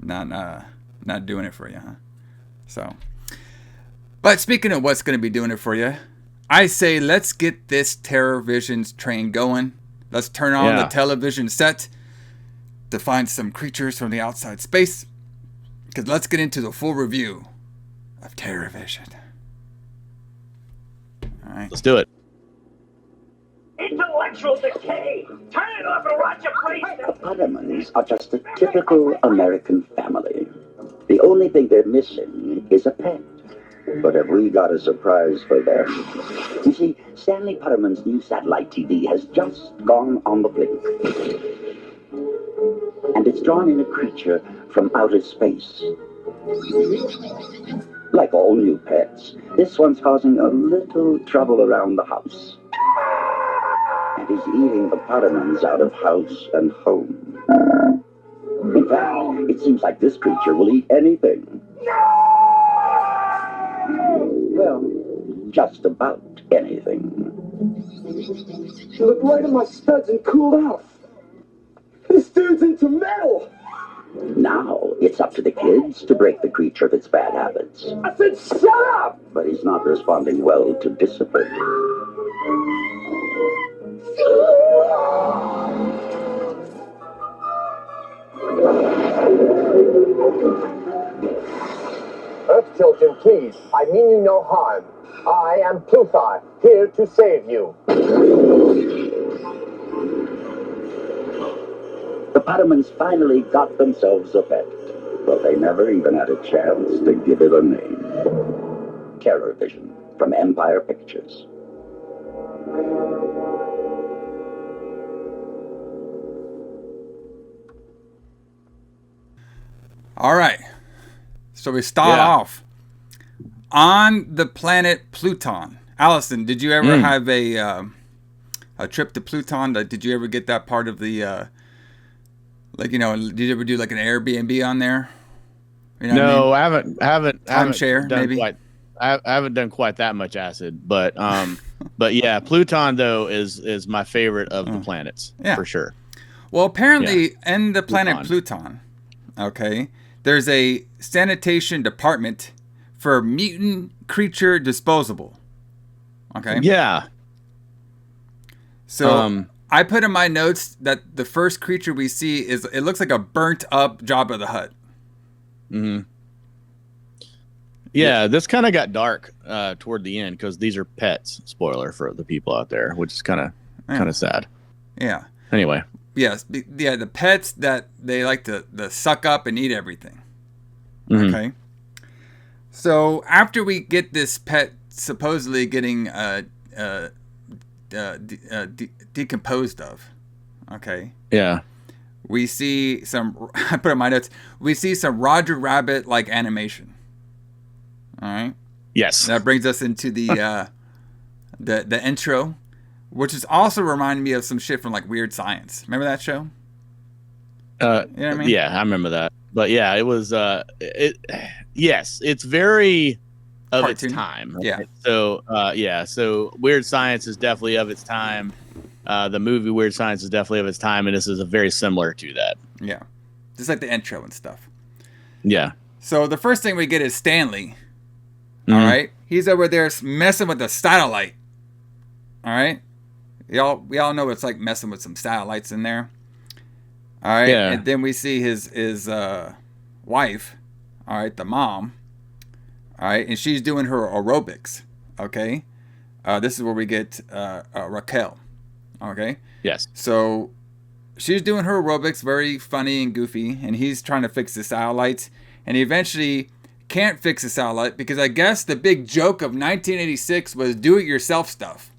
Not doing it for you, huh? So, but speaking of what's going to be doing it for you, I say let's get this TerrorVision's train going. Let's turn on the television set to find some creatures from the outside space. Because let's get into the full review of TerrorVision. All right. Let's do it. Intellectual decay! Turn it off and watch your place! The Parhamans are just a typical American family. The only thing they're missing is a pet. But have we got a surprise for them? You see, Stanley Parhaman's new satellite TV has just gone on the blink. And it's drawn in a creature from outer space. Like all new pets, this one's causing a little trouble around the house. And he's eating the Parhamans out of house and home. In fact, it seems like this creature will eat anything. Well, just about anything. Look right at my studs and cooled out. This dude's into metal. Now, it's up to the kids to break the creature of its bad habits. I said shut up! But he's not responding well to discipline. Earth children, please. I mean you no harm. I am Pluthar, here to save you. The Parhamans finally got themselves a pet, but they never even had a chance to give it a name. TerrorVision from Empire Pictures. All right. So we start off on the planet Pluton. Allison, did you ever have a trip to Pluton? Did you ever get that part of the did you ever do like an Airbnb on there? You know no, I mean? I haven't Timeshare, maybe. I haven't done quite that much acid, but but yeah, Pluton though is my favorite of the planets for sure. Well, apparently in the planet Pluton, okay, there's a sanitation department for mutant creature disposable. Okay. Yeah. So I put in my notes that the first creature we see it looks like a burnt up Jabba the Hutt. Mm-hmm. Yeah, this kind of got dark toward the end because these are pets. Spoiler for the people out there, which is kind of sad. Yeah. Anyway. Yes. Yeah, the pets that they like to suck up and eat everything. Mm-hmm. Okay. So after we get this pet supposedly getting decomposed of, okay. Yeah. We see some. I put in my notes. We see some Roger Rabbit like animation. All right. Yes. That brings us into the intro, which is also reminding me of some shit from like Weird Science. Remember that show? You know what I mean? Yeah, I remember that. But yeah, it was yes, it's very of Cartoon. its time. Right? Yeah. So so Weird Science is definitely of its time. The movie Weird Science is definitely of its time, and this is a very similar to that. Yeah. Just like the intro and stuff. Yeah. So the first thing we get is Stanley. All right. He's over there messing with the satellite. All right. We all know it's like messing with some satellites in there. All right. Yeah. And then we see his wife. All right. The mom. All right. And she's doing her aerobics. Okay. This is where we get Raquel. Okay. Yes. So she's doing her aerobics, very funny and goofy, and he's trying to fix the satellites, and he eventually can't fix the satellite because I guess the big joke of 1986 was do-it-yourself stuff.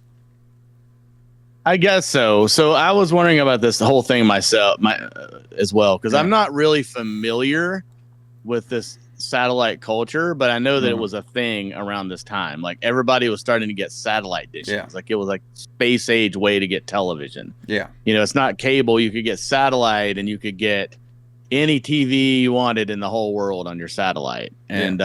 I guess so. So I was wondering about this whole thing myself, as well, because I'm not really familiar with this satellite culture, but I know that it was a thing around this time. Like everybody was starting to get satellite dishes. Yeah. Like it was like space age way to get television. Yeah. You know, it's not cable. You could get satellite, and you could get any TV you wanted in the whole world on your satellite. And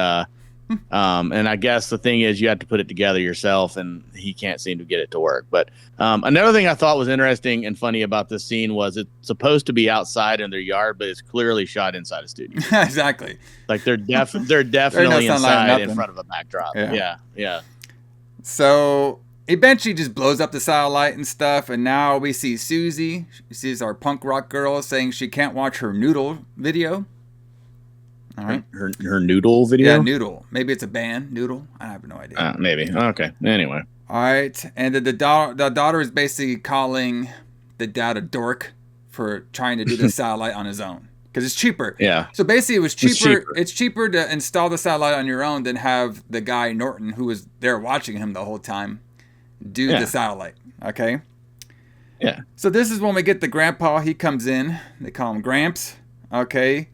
and I guess the thing is you have to put it together yourself, and he can't seem to get it to work. But another thing I thought was interesting and funny about this scene was it's supposed to be outside in their yard, but it's clearly shot inside a studio. Exactly. Like they're definitely inside in front of a backdrop. Yeah. So eventually just blows up the satellite and stuff, and now we see Susie. She sees our punk rock girl saying she can't watch her noodle video. All right. Her noodle video? Yeah, noodle. Maybe it's a band, noodle. I have no idea. Maybe. Okay. Anyway. All right. And the daughter is basically calling the dad a dork for trying to do the satellite on his own because it's cheaper. Yeah. So basically it was cheaper. It's cheaper to install the satellite on your own than have the guy Norton, who was there watching him the whole time, do the satellite. Okay. Yeah. So this is when we get the grandpa. He comes in. They call him Gramps. Okay.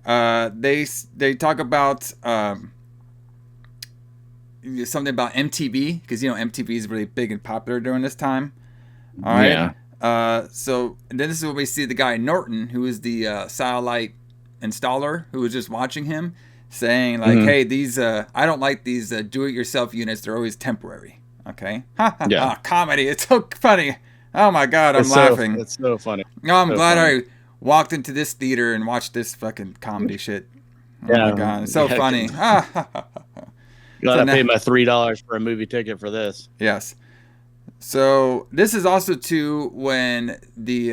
They talk about something about MTV because MTV is really big and popular during this time. All right. Yeah. So then this is when we see the guy Norton, who is the satellite installer, who was just watching him, saying like, "Hey, these I don't like these do-it-yourself units. They're always temporary." Okay. Comedy. It's so funny. Oh my God, I'm laughing. It's so funny. Oh, I'm glad I walked into this theater and watched this fucking comedy shit. Oh my God, it's so funny. Glad I paid my $3 for a movie ticket for this. Yes. So this is also too when the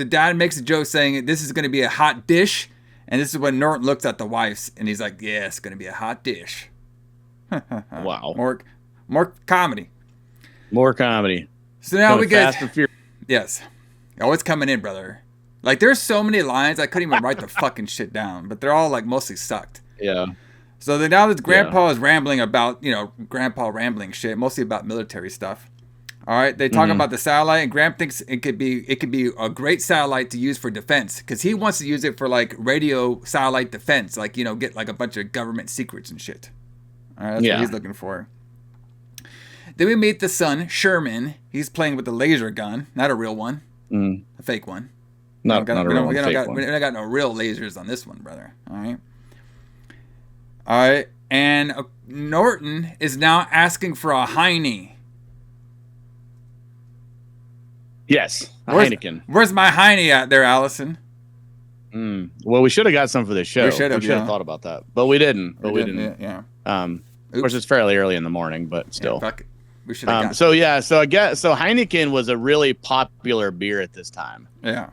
dad makes a joke saying this is going to be a hot dish, and this is when Norton looks at the wife and he's like, "Yeah, it's going to be a hot dish." Wow. More comedy. More comedy. So now we get Fast and Furious. Yes. Oh, it's coming in, brother. Like, there's so many lines, I couldn't even write the fucking shit down, but they're all, like, mostly sucked. Yeah. So then now this grandpa is rambling about, grandpa rambling shit, mostly about military stuff. All right, they talk about the satellite, and Graham thinks it could be a great satellite to use for defense, because he wants to use it for, like, radio satellite defense, like, get, like, a bunch of government secrets and shit. All right, that's what he's looking for. Then we meet the son, Sherman. He's playing with the laser gun, not a real one, a fake one. We don't got no real lasers on this one, brother. All right. And Norton is now asking for a Heine. Yes, Heineken. Where's my Heine at there, Allison? Well, we should have got some for the show. We should have thought about that, but we didn't. Yeah. Of course, it's fairly early in the morning, but still. Yeah, fuck it. We should have so Heineken was a really popular beer at this time. Yeah.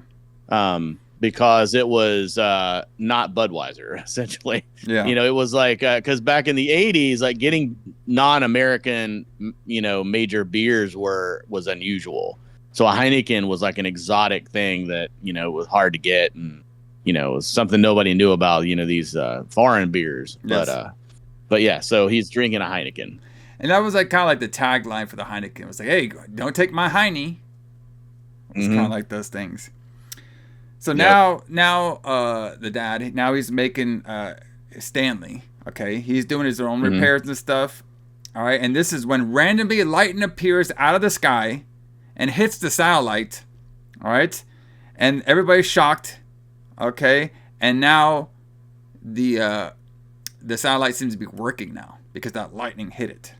Because it was not Budweiser, essentially. Yeah. It was like because back in the 80s, like getting non-American, major beers was unusual. So a Heineken was like an exotic thing that was hard to get, and it was something nobody knew about. These foreign beers, yes. But yeah, so he's drinking a Heineken. And that was like kind of like the tagline for the Heineken. It was like, "Hey, don't take my Heine." It's kind of like those things. So now the dad, now he's making Stanley. Okay, he's doing his own repairs and stuff. All right, and this is when randomly lightning appears out of the sky and hits the satellite. All right, And everybody's shocked. Okay. And now the satellite seems to be working now because that lightning hit it.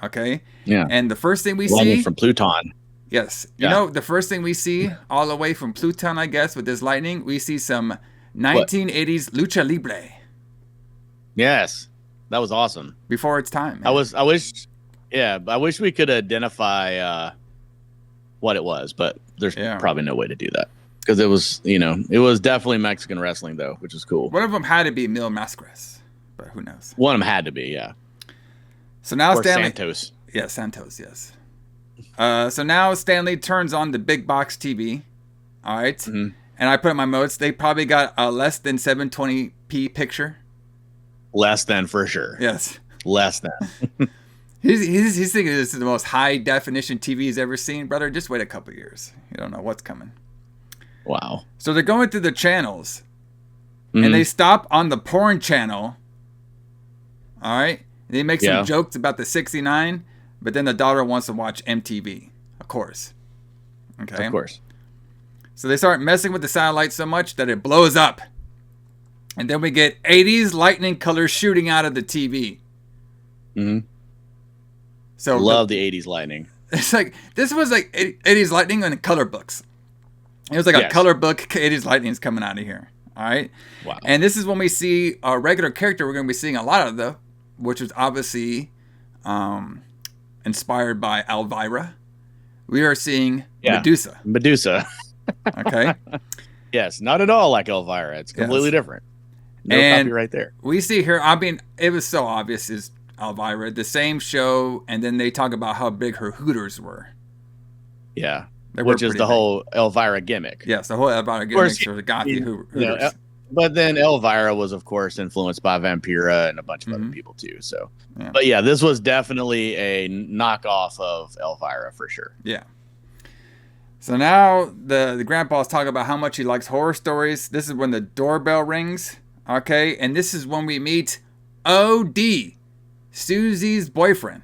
Okay. Yeah. And the first thing we lightning see from Pluton. Yes. You know, the first thing we see all the way from Pluton, I guess, with this lightning, we see some 1980s lucha libre. Yes. That was awesome. Before its time. Man. I wish we could identify what it was, but there's probably no way to do that. Because it was definitely Mexican wrestling, though, which is cool. One of them had to be Mil Mascaras, but who knows? One of them had to be, yeah. So now or Stanley. Santos. Yeah, Santos, yes. So now Stanley turns on the big box TV. All right. Mm-hmm. And I put in my notes, they probably got a less than 720p picture. Less than, for sure. Yes. Less than. he's thinking this is the most high definition TV he's ever seen. Brother, just wait a couple years. You don't know what's coming. Wow. So they're going through the channels. Mm-hmm. And they stop on the porn channel. All right. And they make some jokes about the 69. But then the daughter wants to watch MTV. Of course. Okay. Of course. So they start messing with the satellite so much that it blows up. And then we get 80s lightning colors shooting out of the TV. Mm-hmm. So love the 80s lightning. It's like, this was like 80s lightning in color books. It was like a color book, 80s lightning is coming out of here. All right? Wow. And this is when we see a regular character we're going to be seeing a lot of, though, which was obviously inspired by Elvira. We are seeing Medusa. Medusa. Okay. Yes, not at all like Elvira. It's completely different. No copyright there. We see here, I mean, it was so obvious is Elvira, the same show, and then they talk about how big her hooters were. Yeah. Which is the whole Elvira gimmick. Yes, the whole Elvira gimmick for the gothy hooters. But then Elvira was, of course, influenced by Vampira and a bunch of other people too. So, but yeah, this was definitely a knockoff of Elvira for sure. Yeah. So now the grandpa's talking about how much he likes horror stories. This is when the doorbell rings. Okay, and this is when we meet O.D., Susie's boyfriend.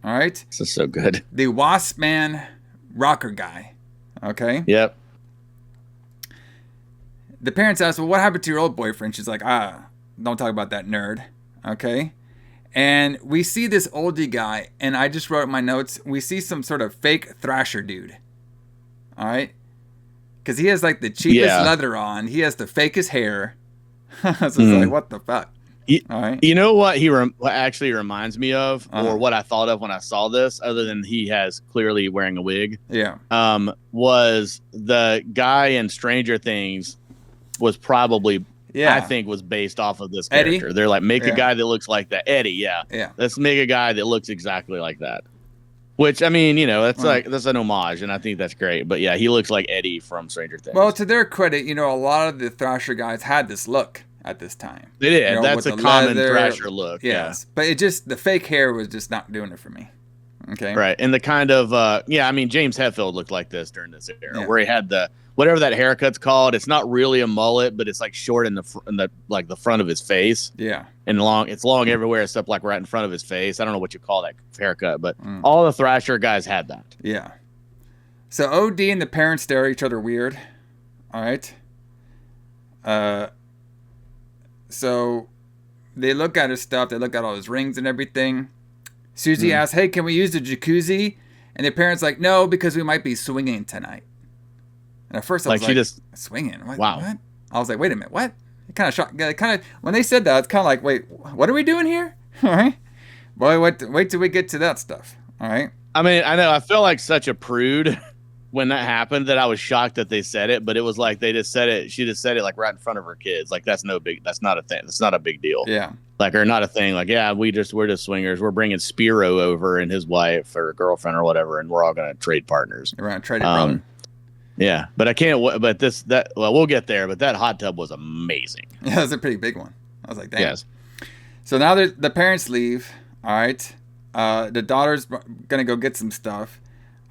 All right. This is so good. The Wasp man rocker guy. Okay. Yep. The parents ask, well, what happened to your old boyfriend? She's like, don't talk about that nerd. Okay. And we see this oldie guy, and I just wrote in my notes, we see some sort of fake Thrasher dude. All right. Because he has like the cheapest leather on. He has the fakest hair. So it's like, what the fuck? All right. You know what he actually reminds me of, or what I thought of when I saw this, other than he has clearly wearing a wig. Yeah. Was the guy in Stranger Things was probably, I think, was based off of this character. Eddie? They're like, make a guy that looks like that. Eddie, yeah. Let's make a guy that looks exactly like that. Which, I mean, that's that's an homage, and I think that's great. But yeah, he looks like Eddie from Stranger Things. Well, to their credit, a lot of the Thrasher guys had this look at this time. They did. That's a common Thrasher look. Yes. Yeah. But it just, the fake hair was just not doing it for me. Okay. Right. And the kind of, I mean, James Hetfield looked like this during this era, where he had the, whatever that haircut's called. It's not really a mullet, but it's like short in the like the front of his face. Yeah. And long. It's long everywhere except like right in front of his face. I don't know what you call that haircut, but all the Thrasher guys had that. Yeah. So OD and the parents stare at each other weird. All right. So they look at his stuff. They look at all his rings and everything. Susie asks, hey, can we use the jacuzzi? And the parents like, no, because we might be swinging tonight. And at first I was like, swinging? What? Wow. What? I was like, wait a minute, what? It kind of shocked. When they said that, it's kind of like, wait, what are we doing here? All right. Boy, wait till we get to that stuff. All right. I mean, I know I felt like such a prude when that happened that I was shocked that they said it, but it was like they just said it. She just said it like right in front of her kids. Like that's not a thing. That's not a big deal. Yeah. Like, or not a thing. Like, yeah, we're just swingers. We're bringing Spiro over and his wife or girlfriend or whatever, and we're all gonna trade partners. We're gonna trade it, brother. Yeah, but I can't. But we'll get there. But that hot tub was amazing. Yeah, it was a pretty big one. I was like, damn. Yes. So now the parents leave. All right. The daughter's gonna go get some stuff.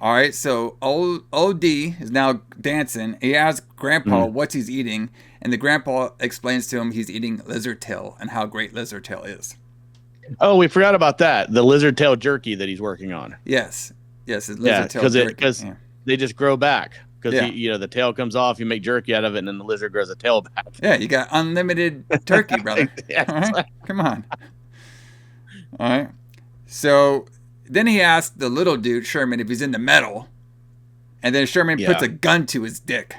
All right. So OD is now dancing. He asks Grandpa what he's eating, and the Grandpa explains to him he's eating lizard tail and how great lizard tail is. Oh, we forgot about that. The lizard tail jerky that he's working on. Yes. It's lizard tail jerky. Because they just grow back. because the tail comes off, you make jerky out of it, and then the lizard grows a tail back. Yeah, you got unlimited turkey, brother. Come on. All right. So then he asked the little dude, Sherman, if he's into metal. And then Sherman puts a gun to his dick.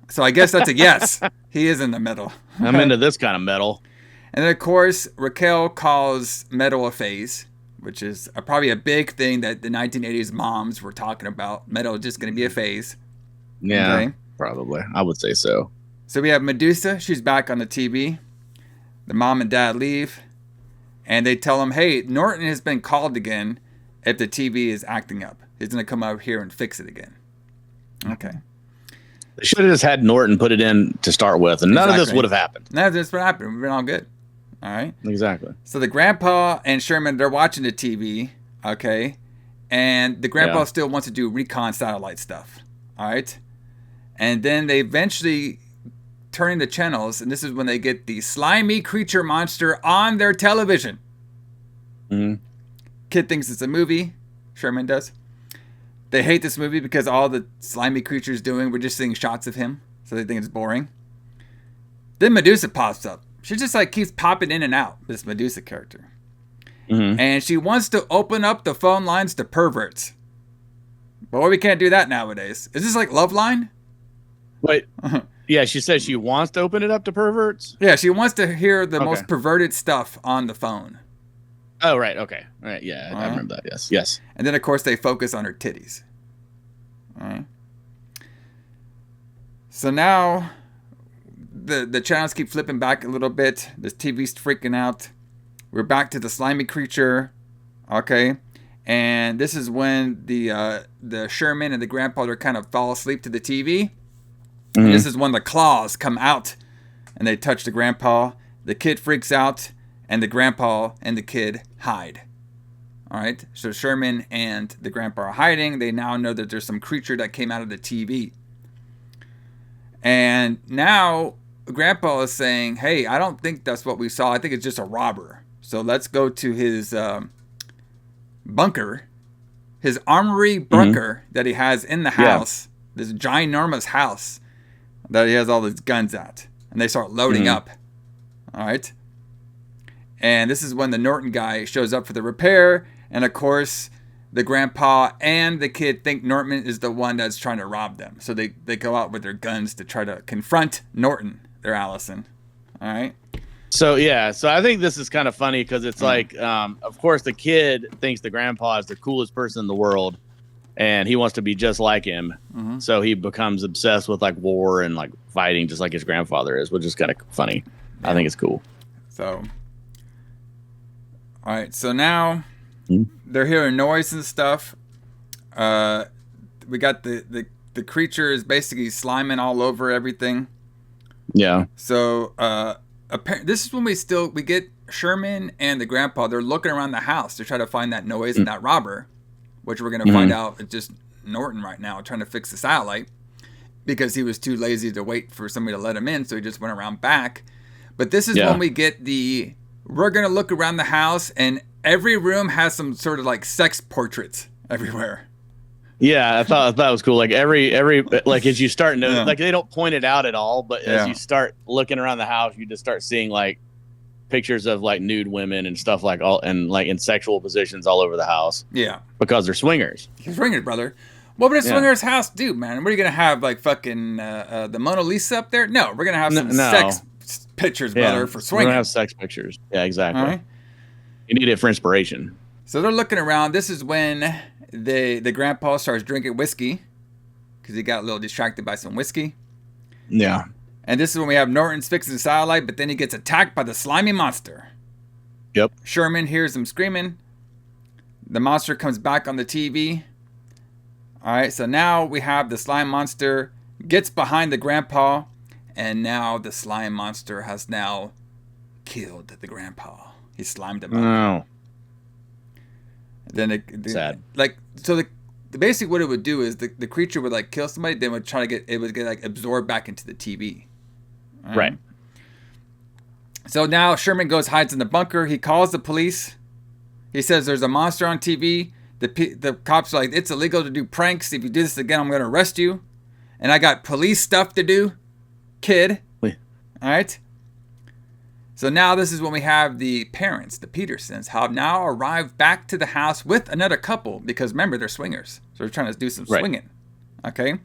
So I guess that's a yes. He is into metal. I'm into this kind of metal. And then, of course, Raquel calls metal a phase, which is probably a big thing that the 1980s moms were talking about. Metal is just going to be a phase. Yeah, probably. I would say so. So we have Medusa. She's back on the TV. The mom and dad leave. And they tell him, hey, Norton has been called again if the TV is acting up. He's going to come over here and fix it again. Okay. They should have just had Norton put it in to start with, and none of this would have happened. None of this would have happened. We've been all good. All right. Exactly. So the grandpa and Sherman, they're watching the TV, okay? And the grandpa still wants to do recon satellite stuff, all right? And then they eventually turn the channels, and this is when they get the slimy creature monster on their television. Mm-hmm. Kid thinks it's a movie. Sherman does. They hate this movie because all the slimy creature's doing, we're just seeing shots of him, so they think it's boring. Then Medusa pops up. She just like keeps popping in and out, this Medusa character. Mm-hmm. And she wants to open up the phone lines to perverts. But we can't do that nowadays. Is this like Loveline? Wait. Yeah, she says she wants to open it up to perverts? Yeah, she wants to hear the most perverted stuff on the phone. Oh, right. Okay. All right. Yeah, I remember that. Yes. Yes. And then, of course, they focus on her titties. All right. So now the channels keep flipping back a little bit. The TV's freaking out. We're back to the slimy creature. Okay. And this is when the Sherman and the grandpa kind of fall asleep to the TV. Mm-hmm. And this is when the claws come out and they touch the grandpa. The kid freaks out and the grandpa and the kid hide. All right. So Sherman and the grandpa are hiding. They now know that there's some creature that came out of the TV. And now grandpa is saying, hey, I don't think that's what we saw. I think it's just a robber. So let's go to his bunker, his armory bunker that he has in the house, this ginormous house that he has all his guns at. And they start loading up. All right. And this is when the Norton guy shows up for the repair. And of course, the grandpa and the kid think Norton is the one that's trying to rob them. So they go out with their guns to try to confront Norton. They're Alison. All right. So, yeah. So I think this is kind of funny because it's like, of course, the kid thinks the grandpa is the coolest person in the world. And he wants to be just like him. Mm-hmm. So he becomes obsessed with like war and like fighting just like his grandfather is, which is kind of funny. Yeah. I think it's cool. So, all right. So now they're hearing noise and stuff. We got the creature is basically sliming all over everything. Yeah. So this is when we get Sherman and the grandpa. They're looking around the house to try to find that noise and that robber, which we're going to find out it's just Norton right now trying to fix the satellite because he was too lazy to wait for somebody to let him in. So he just went around back. But this is when we get we're going to look around the house and every room has some sort of like sex portraits everywhere. Yeah, I thought that was cool. Like every like as you start noticing, like they don't point it out at all, but as you start looking around the house, you just start seeing like pictures of like nude women and stuff like all and like in sexual positions all over the house. Yeah, because they're swingers. Swingers, brother. What would a swingers house do, man? What are you gonna have like fucking the Mona Lisa up there? No, we're gonna have some sex pictures, brother, for swingers. We're gonna have sex pictures. Yeah, exactly. Right. You need it for inspiration. So they're looking around. This is when the grandpa starts drinking whiskey because he got a little distracted by some whiskey. Yeah. And this is when we have Norton's fixing the satellite, but then he gets attacked by the slimy monster. Yep. Sherman hears him screaming. The monster comes back on the TV. All right, so now we have the slime monster gets behind the grandpa, and now the slime monster has now killed the grandpa. He slimed him up. No. Then sad. Like so the basically what it would do is the creature would like kill somebody, then would try to get like absorbed back into the TV. Right. So now Sherman hides in the bunker. He calls the police. He says there's a monster on TV. the cops are like, it's illegal to do pranks. If you do this again, I'm going to arrest you. And I got police stuff to do, kid. Wait. All right. So now this is when we have the parents, the Petersons, have now arrived back to the house with another couple because remember, they're swingers. So they're trying to do some swinging. Okay.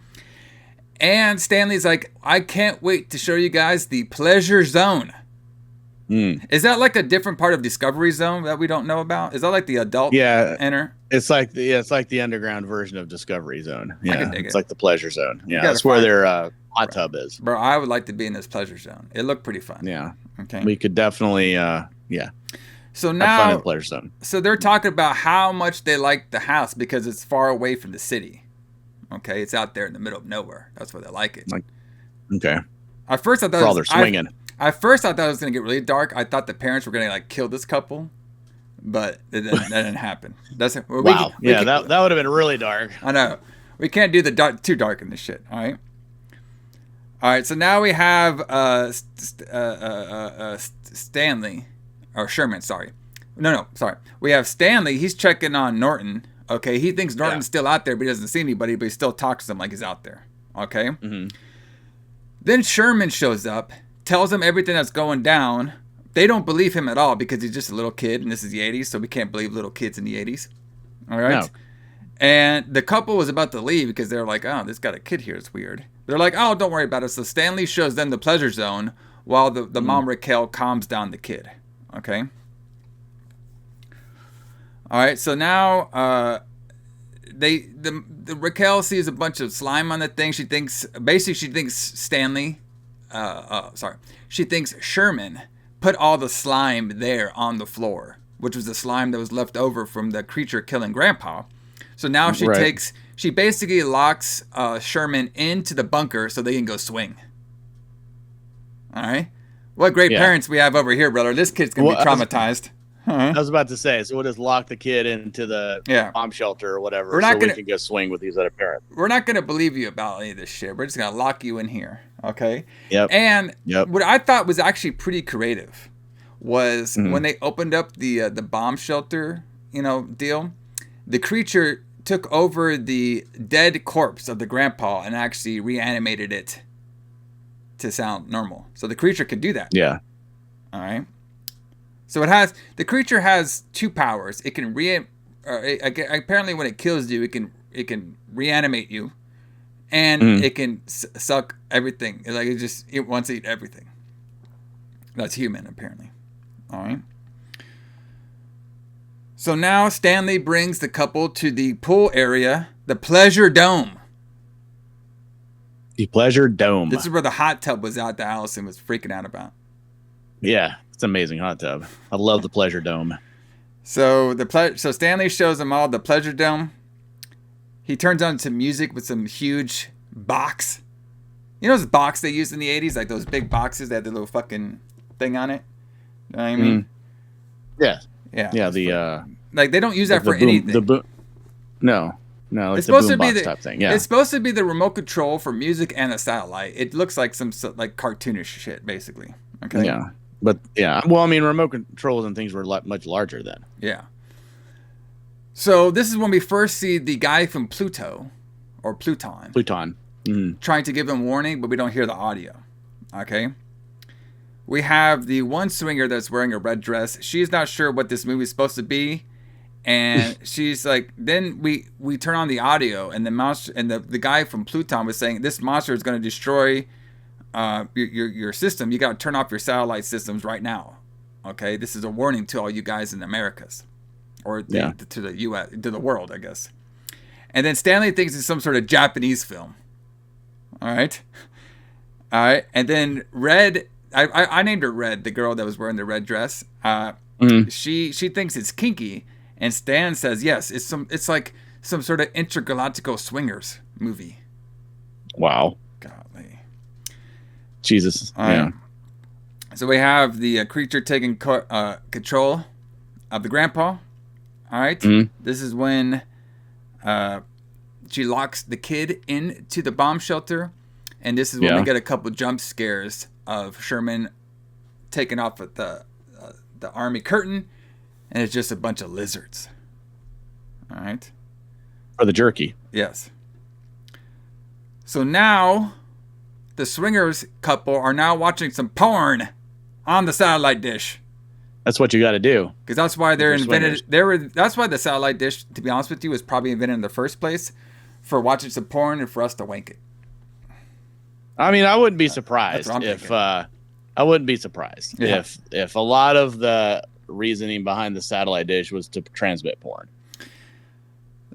And Stanley's like, I can't wait to show you guys the pleasure zone. Is that like a different part of Discovery Zone that we don't know about? Is that like the adult enter? It's like the underground version of Discovery Zone. Yeah, it's like the pleasure zone. Yeah, that's where their hot tub is. Bro, I would like to be in this pleasure zone. It looked pretty fun. Yeah. Okay. We could definitely, So now, have fun in the pleasure zone. So they're talking about how much they like the house because it's far away from the city. Okay, it's out there in the middle of nowhere. That's why they like it. Okay. At first, I thought all they're swinging. At first, I thought it was going to get really dark. I thought the parents were going to like kill this couple, but that didn't happen. That would have been really dark. I know. We can't do the too dark in this shit. All right. So now we have Stanley or Sherman. Sorry. We have Stanley. He's checking on Norton. Okay. He thinks Norton's still out there, but he doesn't see anybody. But he still talks to them like he's out there. Okay. Mm-hmm. Then Sherman shows up. Tells them everything that's going down. They don't believe him at all because he's just a little kid and this is the 80s, so we can't believe little kids in the 80s. All right? No. And the couple was about to leave because they're like, oh, this got a kid here. It's weird. They're like, oh, don't worry about it. So Stanley shows them the pleasure zone while the mom, Raquel, calms down the kid. Okay? All right, so now the Raquel sees a bunch of slime on the thing. She thinks Stanley... she thinks Sherman put all the slime there on the floor, which was the slime that was left over from the creature killing Grandpa. So now she basically locks Sherman into the bunker so they can go swing. All right. What great parents we have over here, brother. This kid's going to be traumatized. I was about to say, so we'll just lock the kid into the bomb shelter or whatever we can go swing with these other parents. We're not going to believe you about any of this shit. We're just going to lock you in here. Okay? Yep. And what I thought was actually pretty creative was when they opened up the bomb shelter, deal, the creature took over the dead corpse of the grandpa and actually reanimated it to sound normal. So the creature could do that. Yeah. All right? So the creature has two powers. It can apparently when it kills you, it can reanimate you, and it can suck everything. Like it wants to eat everything. That's human apparently. All right. So now Stanley brings the couple to the pool area, the Pleasure Dome. The Pleasure Dome. This is where the hot tub was out that Alison was freaking out about. Yeah. It's an amazing hot tub. I love the Pleasure Dome. So Stanley shows them all the Pleasure Dome. He turns on some music with some huge box. You know those box they used in the 80s? Like those big boxes that had the little fucking thing on it? You know what I mean? Yeah. Yeah. Yeah, like they don't use that for anything. No, like it's supposed the to be box type thing. Yeah. It's supposed to be the remote control for music and a satellite. It looks like some like cartoonish shit, basically. Okay. Yeah. But yeah, well, I mean, remote controls and things were much larger then. Yeah. So this is when we first see the guy from Pluton, trying to give him warning, but we don't hear the audio. Okay. We have the one swinger that's wearing a red dress. She's not sure what this movie is supposed to be, and she's like. Then we turn on the audio, and the monster and the guy from Pluton was saying this monster is going to destroy your system. You got to turn off your satellite systems right now. Okay, this is a warning to all you guys in the Americas, or to the U.S. to the world, I guess. And then Stanley thinks it's some sort of Japanese film. All right, and then Red. I named her Red, the girl that was wearing the red dress. She thinks it's kinky, and Stan says yes. It's like some sort of intergalactical swingers movie. Wow. Jesus. Yeah. So we have the creature taking control of the grandpa. All right. This is when she locks the kid into the bomb shelter, and this is when we get a couple jump scares of Sherman taking off at the army curtain, and it's just a bunch of lizards. All right. For the jerky. Yes. So now the swingers couple are now watching some porn on the satellite dish. That's what you got to do. Because that's why they're invented. Swingers. That's why the satellite dish, to be honest with you, was probably invented in the first place, for watching some porn and for us to wank it. I mean, I wouldn't be surprised if if a lot of the reasoning behind the satellite dish was to transmit porn.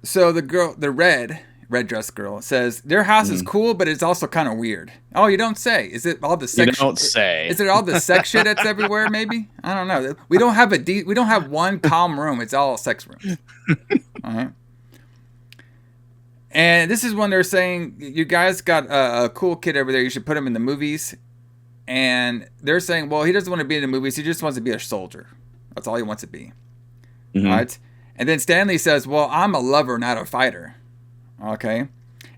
So the red dress girl says their house is cool, but it's also kind of weird. Oh, you don't say. Is it all the sex? You don't say. Is it all the sex shit that's everywhere? Maybe, I don't know. We don't have one calm room. It's all sex rooms. All right. And this is when they're saying, you guys got a cool kid over there. You should put him in the movies. And they're saying, well, he doesn't want to be in the movies. He just wants to be a soldier. That's all he wants to be. Mm-hmm. All right. And then Stanley says, well, I'm a lover, not a fighter. Okay.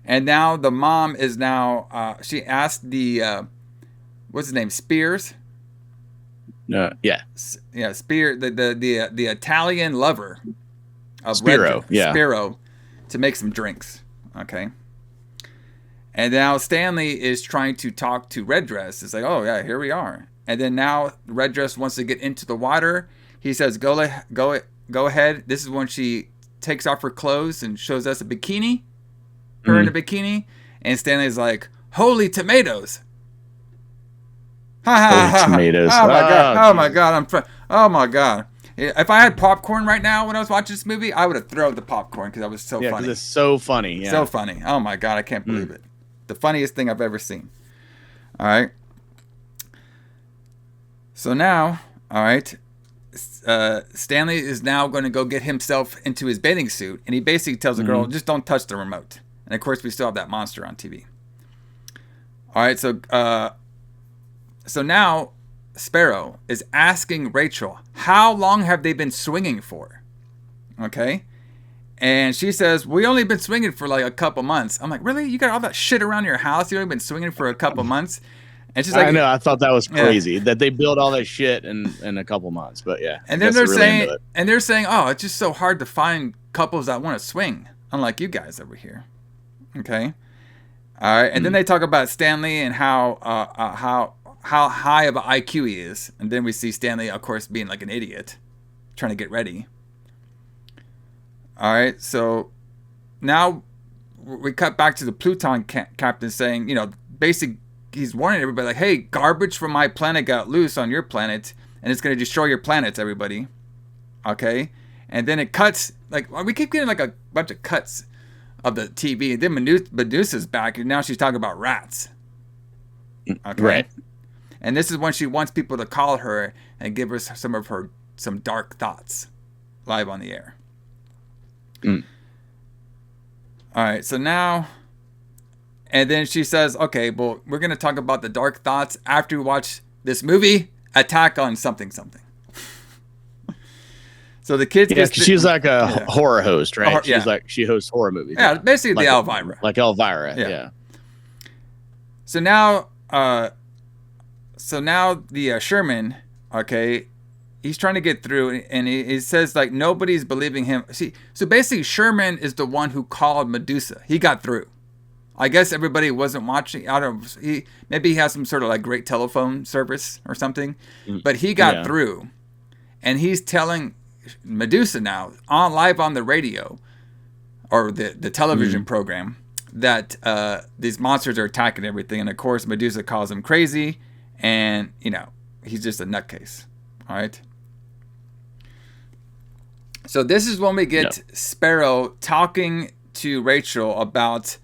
And now the mom is now, she asked the, what's his name? Spears? Yeah. Yeah. The Italian lover of Spiro. Spiro, to make some drinks. Okay. And now Stanley is trying to talk to Red Dress. It's like, oh yeah, here we are. And then now Red Dress wants to get into the water. He says, go ahead. This is when she takes off her clothes and shows us a bikini. Her in a bikini. And Stanley's like, holy tomatoes. Tomatoes. Oh my god. Oh my god. Oh my god. If I had popcorn right now when I was watching this movie, I would have thrown the popcorn because that was so funny. Yeah, because it's so funny. Yeah. So funny. Oh my god, I can't believe it. The funniest thing I've ever seen. All right. So now, all right, Stanley is now going to go get himself into his bathing suit, and he basically tells the girl, just don't touch the remote. And of course, we still have that monster on TV. All right, so now Sparrow is asking Rachel, how long have they been swinging for? Okay. And she says, we only been swinging for like a couple months. I'm like, really? You got all that shit around your house? You only been swinging for a couple months? And she's like, I know. I thought that was crazy that they built all that shit in a couple months. But yeah. And then they're saying, oh, it's just so hard to find couples that want to swing, unlike you guys over here. Okay. All right. And then they talk about Stanley and how high of an IQ he is. And then we see Stanley, of course, being like an idiot, trying to get ready. All right, so now we cut back to the Pluton captain saying, basically he's warning everybody like, hey, garbage from my planet got loose on your planet, and it's going to destroy your planets, everybody. Okay? And then it cuts, like, we keep getting like a bunch of cuts of the TV, and then Medusa's back, and now she's talking about rats. Okay? Right. And this is when she wants people to call her and give her some dark thoughts live on the air. All right, so now, and then she says, okay, well, we're going to talk about the dark thoughts after we watch this movie, Attack on something. So the kids... Yeah, she's like a horror host, right? She hosts horror movies. Yeah, basically the Elvira. Like Elvira, yeah. So now the Sherman, okay... He's trying to get through, and he says, like, nobody's believing him. See, so basically, Sherman is the one who called Medusa. He got through. I guess everybody wasn't watching. Maybe he has some sort of, like, great telephone service or something. But he got through, and he's telling Medusa now, live on the radio, or the television program, that these monsters are attacking everything. And, of course, Medusa calls him crazy, and, he's just a nutcase. All right. So this is when we get Sparrow talking to Rachel about,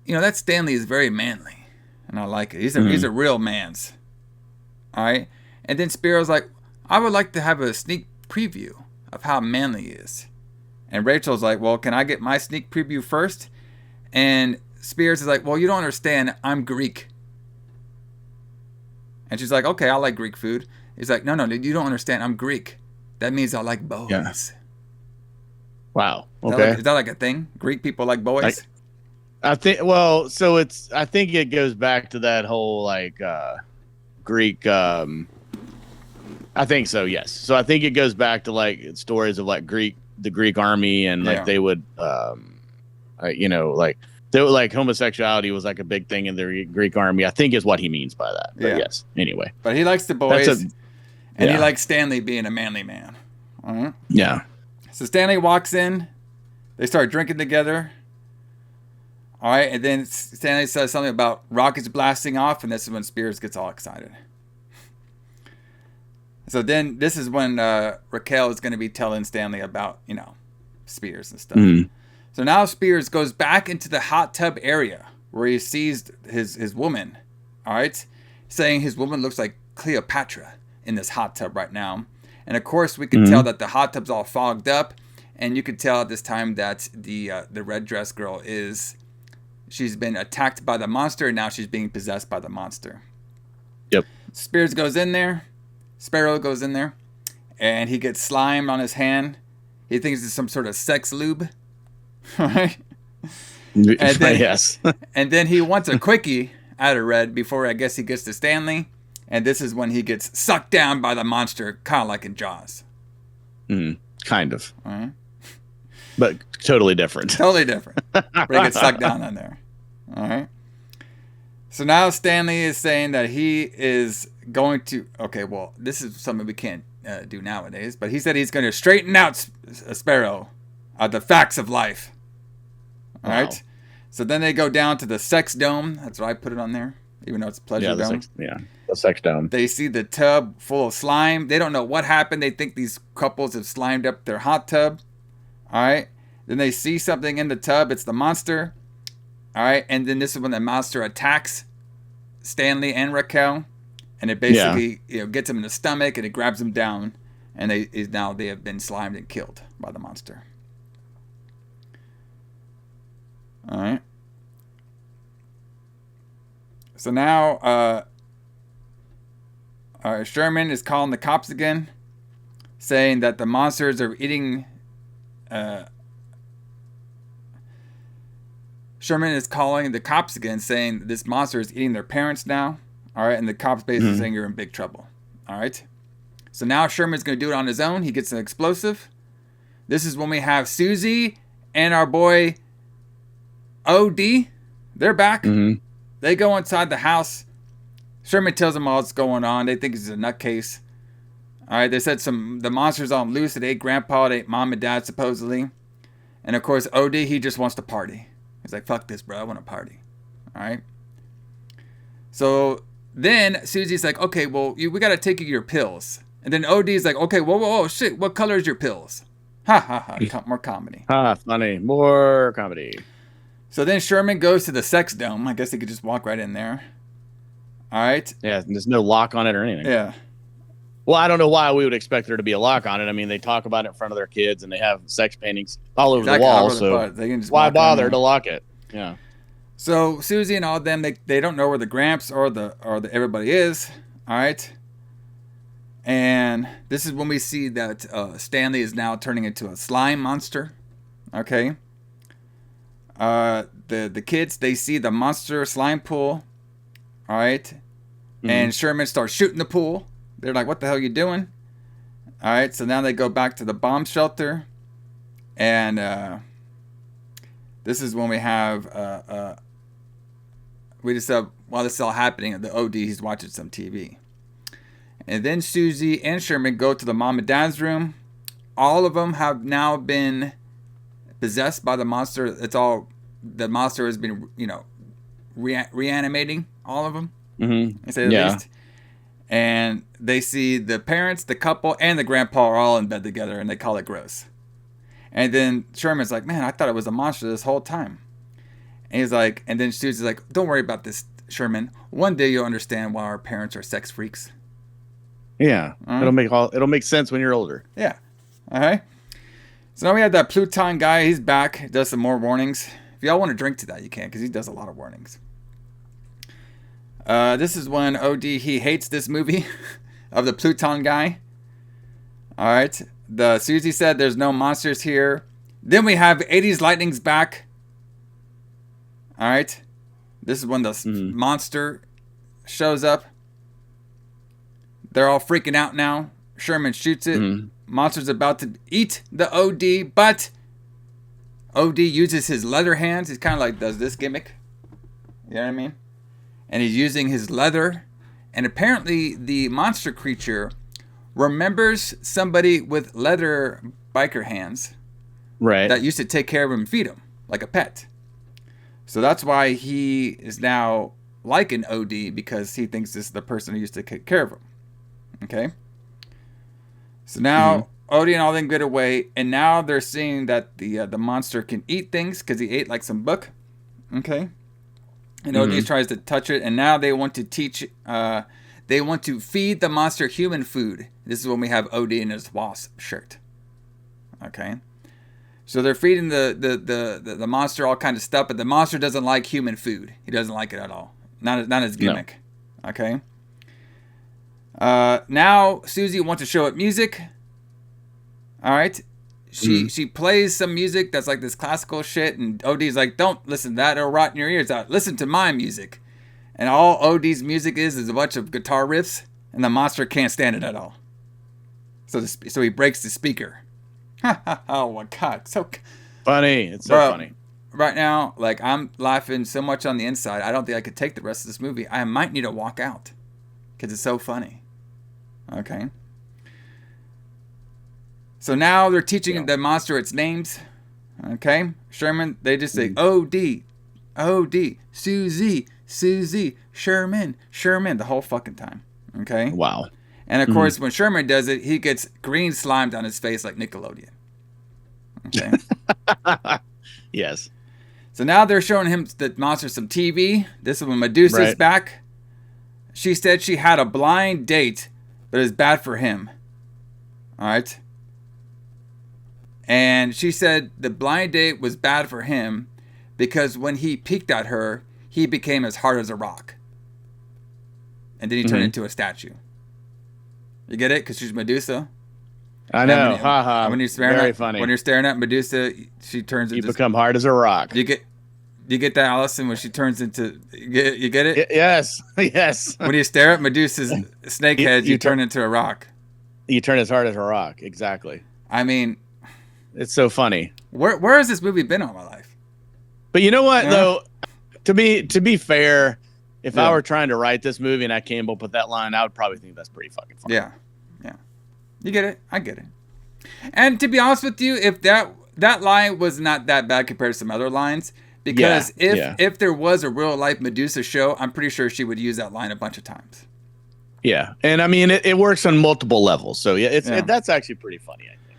that Stanley is very manly, and I like it. He's a real man's. All right. And then Sparrow's like, I would like to have a sneak preview of how manly he is. And Rachel's like, well, can I get my sneak preview first? And Spears is like, well, you don't understand. I'm Greek. And she's like, okay, I like Greek food. He's like, no, you don't understand. I'm Greek. That means I like boys. Yeah. Wow. Okay. Is that like a thing? Greek people like boys? I think it goes back to that whole Greek. I think so. Yes. So I think it goes back to like stories of like Greek the Greek army, and like they would, they were like homosexuality was like a big thing in the Greek army, I think is what he means by that. But yes, anyway. But he likes the boys, and he likes Stanley being a manly man. All right. Yeah. So Stanley walks in. They start drinking together. All right, and then Stanley says something about rockets blasting off, and this is when Spears gets all excited. So then this is when Raquel is going to be telling Stanley about, Spears and stuff. Mm-hmm. So now Spears goes back into the hot tub area where he sees his woman, all right, saying his woman looks like Cleopatra in this hot tub right now. And of course, we can tell that the hot tub's all fogged up, and you could tell at this time that the red dress girl she's been attacked by the monster, and now she's being possessed by the monster. Yep. Spears goes in there. Sparrow goes in there, and he gets slime on his hand. He thinks it's some sort of sex lube. Right? And then, yes. And then he wants a quickie out of Red before I guess he gets to Stanley. And this is when he gets sucked down by the monster, kind of like in Jaws. Kind of. Right. But totally different. Totally different. Where he gets sucked down in there. All right. So now Stanley is saying that he is going to... Okay, well, this is something we can't do nowadays. But he said he's going to straighten out Sparrow. The facts of life. All right. So then they go down to the sex dome. That's what I put it on there. Even though it's pleasure dome. The sex dome. They see the tub full of slime. They don't know what happened. They think these couples have slimed up their hot tub. All right. Then they see something in the tub. It's the monster. All right. And then this is when the monster attacks Stanley and Raquel. And it basically gets them in the stomach and it grabs them down. And now they have been slimed and killed by the monster. All right. So now Sherman is calling the cops again, saying that the monsters are eating... Sherman is calling the cops again, saying this monster is eating their parents now. All right, and the cops basically saying you're in big trouble. All right. So now Sherman's going to do it on his own. He gets an explosive. This is when we have Susie and our boy O.D. They're back. They go inside the house. Sherman tells them all what's going on. They think he's a nutcase. All right, they said the monsters on loose. It ate Grandpa, it ate Mom and Dad, supposedly. And of course, O.D., he just wants to party. He's like, fuck this, bro. I want to party. All right. So then Susie's like, okay, well, we got to take you your pills. And then O.D.'s like, okay, whoa, shit. What color is your pills? Ha, ha, ha. More comedy. Funny. More comedy. So then Sherman goes to the sex dome. I guess he could just walk right in there. All right. Yeah, there's no lock on it or anything. Yeah. Well, I don't know why we would expect there to be a lock on it. I mean, they talk about it in front of their kids, and they have sex paintings all over the wall. So they can just why bother to lock it? Yeah. So Susie and all of them, they don't know where the Gramps or the everybody is. All right. And this is when we see that Stanley is now turning into a slime monster. Okay. The kids, they see the monster slime pool. All right. And Sherman starts shooting the pool. They're like, what the hell are you doing? All right. So now they go back to the bomb shelter. And this is when we have, while this is all happening, the OD, he's watching some TV. And then Susie and Sherman go to the mom and dad's room. All of them have now been possessed by the monster. The monster has been, reanimating all of them. I say at least. And they see the parents, the couple, and the grandpa are all in bed together, and they call it gross. And then Sherman's like, man, I thought it was a monster this whole time. And he's like, and then Susie's like, don't worry about this, Sherman. One day you'll understand why our parents are sex freaks. Yeah, it'll make sense when you're older. Yeah. All right. So now we have that Pluton guy. He's back. He does some more warnings. If y'all want to drink to that, you can, because he does a lot of warnings. This is when OD, he hates this movie of the Pluton guy. All right. Susie said there's no monsters here. Then we have 80s Lightning's back. All right. This is when the monster shows up. They're all freaking out now. Sherman shoots it. Monster's about to eat the OD, but OD uses his leather hands. He's kind of like does this gimmick. You know what I mean? And he's using his leather. And apparently the monster creature remembers somebody with leather biker hands. Right. That used to take care of him and feed him like a pet. So that's why he is now like an OD, because he thinks this is the person who used to take care of him. Okay? So now Odie and all them get away, and now they're seeing that the monster can eat things because he ate like some book. Okay? And Odie tries to touch it, and now they want to teach, they want to feed the monster human food. This is when we have Odie in his W.A.S.P shirt. Okay? So they're feeding the monster all kind of stuff, but the monster doesn't like human food. He doesn't like it at all. Not his gimmick. No. Okay. Now Susie wants to show it music. All right. She plays some music that's like this classical shit, and OD's like, don't listen to that, it'll rot in your ears out. Listen to my music. And all OD's music is a bunch of guitar riffs, and the monster can't stand it at all. So he breaks the speaker. Oh my god, so funny. It's so funny. Right now, like, I'm laughing so much on the inside, I don't think I could take the rest of this movie. I might need to walk out because it's so funny. Okay. So now they're teaching the monster its names. Okay. Sherman, they just say OD, Susie, Sherman, the whole fucking time. Okay. Wow. And of course, when Sherman does it, he gets green slimed on his face like Nickelodeon. Okay. Yes. So now they're showing him the monster some TV. This is when Medusa's back. She said she had a blind date, but it's bad for him. All right. And she said the blind date was bad for him because when he peeked at her, he became as hard as a rock. And then he turned into a statue. You get it? Because she's Medusa. I know. When you're staring Very at, funny. When you're staring at Medusa, she turns into... You become hard as a rock. You get that, Alison, when she turns into... You get it? Yes. Yes. When you stare at Medusa's snake head, you turn into a rock. You turn as hard as a rock. Exactly. I mean... It's so funny. Where has this movie been all my life? But you know what, though? To be fair... If I were trying to write this movie and I came up with that line, I would probably think that's pretty fucking funny. Yeah. You get it? I get it. And to be honest with you, if that line was not that bad compared to some other lines, because if there was a real life Medusa show, I'm pretty sure she would use that line a bunch of times. Yeah. And I mean, it works on multiple levels. So that's actually pretty funny, I think.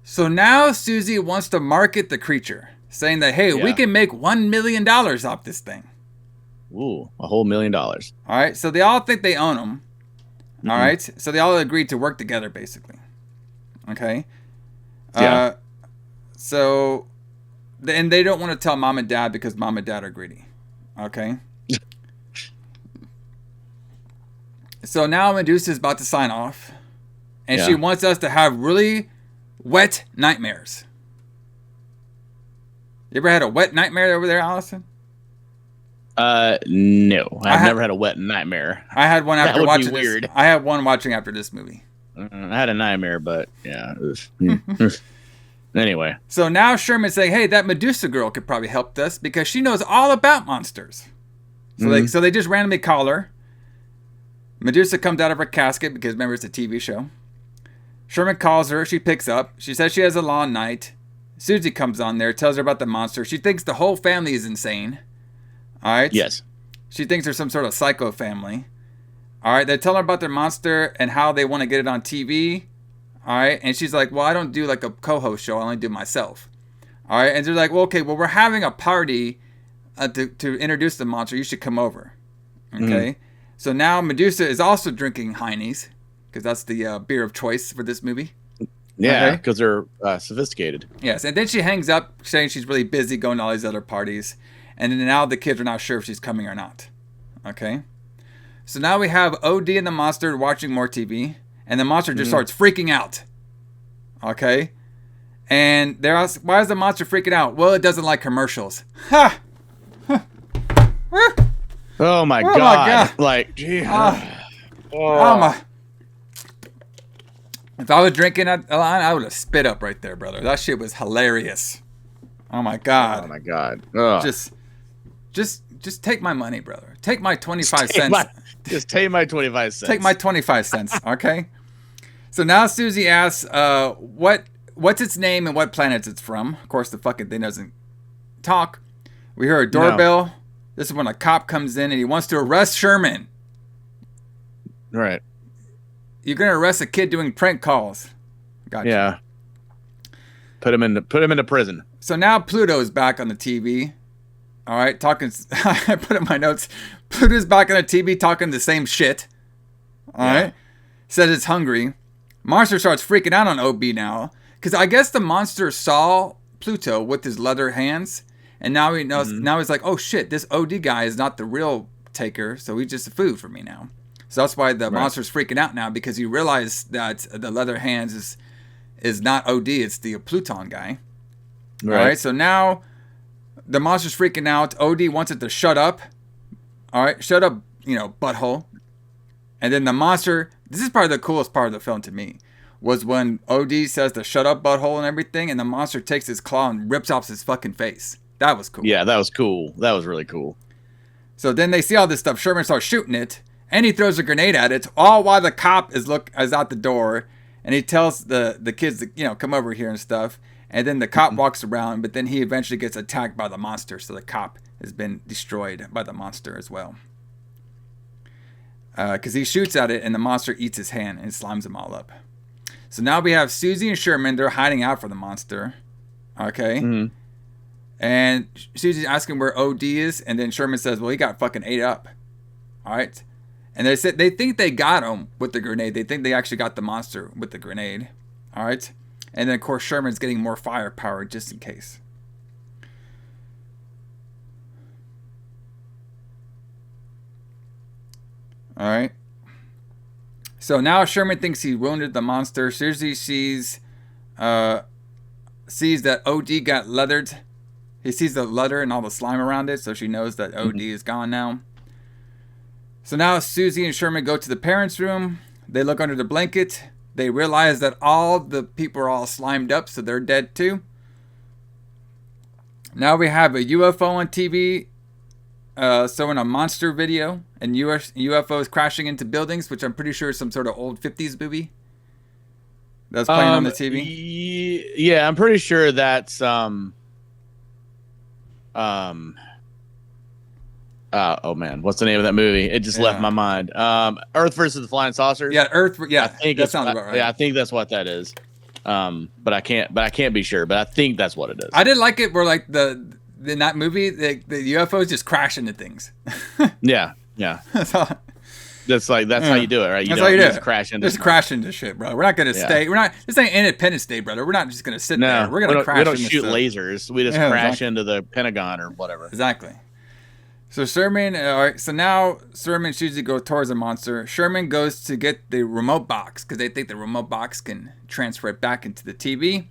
So now Susie wants to market the creature, saying that, hey, we can make $1 million off this thing. Ooh, a whole $1 million. All right, so they all think they own them. All right, so they all agreed to work together, basically. Okay. Yeah. So, and they don't want to tell mom and dad because mom and dad are greedy. Okay. So now Medusa's about to sign off, and she wants us to have really wet nightmares. You ever had a wet nightmare over there, Alison? No, I've never had a wet nightmare. I had one after watching weird. I had one watching after this movie. I had a nightmare, but yeah. Anyway. So now Sherman's saying, hey, that Medusa girl could probably help us because she knows all about monsters. So they just randomly call her. Medusa comes out of her casket because remember it's a TV show. Sherman calls her. She picks up. She says she has a long night. Susie comes on there, tells her about the monster. She thinks the whole family is insane. All right. Yes. She thinks there's some sort of psycho family. All right. They tell her about their monster and how they want to get it on TV. All right. And she's like, well, I don't do like a co-host show. I only do myself. All right. And they're like, well, okay, well, we're having a party to introduce the monster. You should come over. Okay. So now Medusa is also drinking Heine's because that's the beer of choice for this movie. Yeah, because they're sophisticated. Yes. And then she hangs up saying she's really busy going to all these other parties. And then now the kids are not sure if she's coming or not. Okay? So now we have OD and the monster watching more TV. And the monster just starts freaking out. Okay? And they're asking, why is the monster freaking out? Well, it doesn't like commercials. Ha! Oh my god. Like, gee. Oh my. If I was drinking that line, I would have spit up right there, brother. That shit was hilarious. Oh my god. Oh my god. Ugh. Just take my money, brother. Take my 25 cents. Just take my 25 cents. Take my 25 cents, okay? So now Susie asks, what's its name and what planet it's from? Of course, the fucking thing doesn't talk. We hear a doorbell. No. This is when a cop comes in and he wants to arrest Sherman. Right. You're gonna arrest a kid doing prank calls. Gotcha. Yeah. Put him into prison. So now Pluto is back on the TV. All right, talking. I put in my notes. Pluto's back on the TV talking the same shit. All right. Says it's hungry. Monster starts freaking out on OB now because I guess the monster saw Pluto with his leather hands, and now he knows. Now he's like, oh shit, this OD guy is not the real taker, so he's just food for me now. So that's why the monster's freaking out now, because he realized that the leather hands is not OD, it's the Pluton guy. Right. All right, so now the monster's freaking out. OD wants it to shut up. All right, shut up, butthole. And then the monster, this is probably the coolest part of the film to me, was when OD says to shut up, butthole, and everything, and the monster takes his claw and rips off his fucking face. That was cool. Yeah, that was cool. That was really cool. So then they see all this stuff. Sherman starts shooting it. And he throws a grenade at it, all while the cop is out the door, and he tells the kids to come over here and stuff. And then the cop walks around, but then he eventually gets attacked by the monster, so the cop has been destroyed by the monster as well. Because he shoots at it, and the monster eats his hand and slimes them all up. So now we have Susie and Sherman. They're hiding out for the monster. Okay. Mm-hmm. And Susie's asking where OD is, and then Sherman says, well, he got fucking ate up. All right. And they said they think they got him with the grenade. They think they actually got the monster with the grenade. All right. And then, of course, Sherman's getting more firepower just in case. All right. So now Sherman thinks he wounded the monster. Susie sees that OD got leathered. He sees the leather and all the slime around it, so she knows that OD is gone now. So now Susie and Sherman go to the parents' room. They look under the blanket. They realize that all the people are all slimed up, so they're dead too. Now we have a UFO on TV showing a monster video and UFOs crashing into buildings, which I'm pretty sure is some sort of old 50s movie that's playing on the TV. Yeah, I'm pretty sure that's oh man, what's the name of that movie? It just left my mind. Earth versus the Flying Saucers. Yeah, Earth. Yeah, I think that sounds about right. Yeah, I think that's what that is. But I can't be sure. But I think that's what it is. I did like it where like in that movie the UFOs just crash into things. yeah. That's how you do it, right? That's how you do it. Just crash into shit, bro. We're not gonna stay. We're not. This ain't Independence Day, brother. We're not just gonna sit there. We're gonna crash. We don't shoot lasers. We just crash into the Pentagon or whatever. Exactly. So Sherman, all right. So now Sherman and Susie go towards the monster. Sherman goes to get the remote box because they think the remote box can transfer it back into the TV.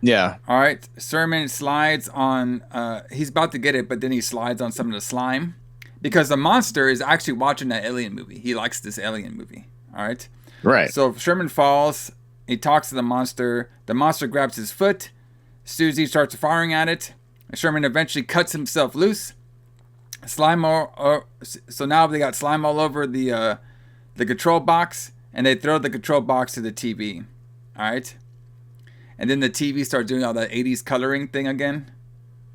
Yeah. All right. Sherman slides on. He's about to get it, but then he slides on some of the slime because the monster is actually watching that alien movie. He likes this alien movie. All right. Right. So Sherman falls. He talks to the monster. The monster grabs his foot. Susie starts firing at it. Sherman eventually cuts himself loose. Slime so now they got slime all over the control box, and they throw the control box to the TV. All right, and then the TV starts doing all that 80s coloring thing again.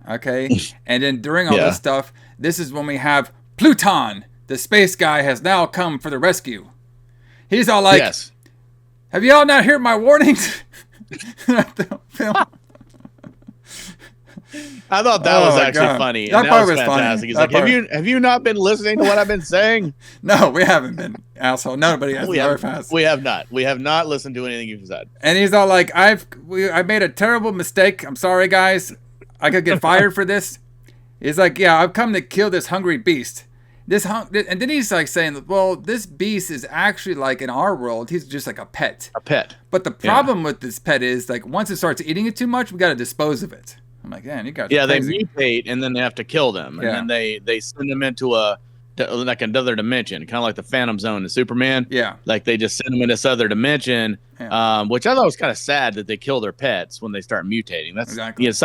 Okay, and then during all this stuff, this is when we have Pluton, the space guy, has now come for the rescue. He's all like, "Have you all not heard my warnings?" I thought that was actually funny. That part was fantastic. Funny. He's like, have you not been listening to what I've been saying? No, we haven't been, asshole. Nobody has. We have not. We have not listened to anything you've said. And he's all like, I made a terrible mistake. I'm sorry, guys. I could get fired for this. He's like, yeah, I've come to kill this hungry beast. And then he's like saying, well, this beast is actually like in our world, he's just like a pet. A pet. But the problem with this pet is like once it starts eating it too much, we got to dispose of it. I'm like, man, you guys. Yeah, they mutate and then they have to kill them, and then they send them into a like another dimension, kind of like the Phantom Zone in Superman. Yeah. Like they just send them in this other dimension, Yeah. which I thought was kind of sad that they kill their pets when they start mutating. That's exactly. It's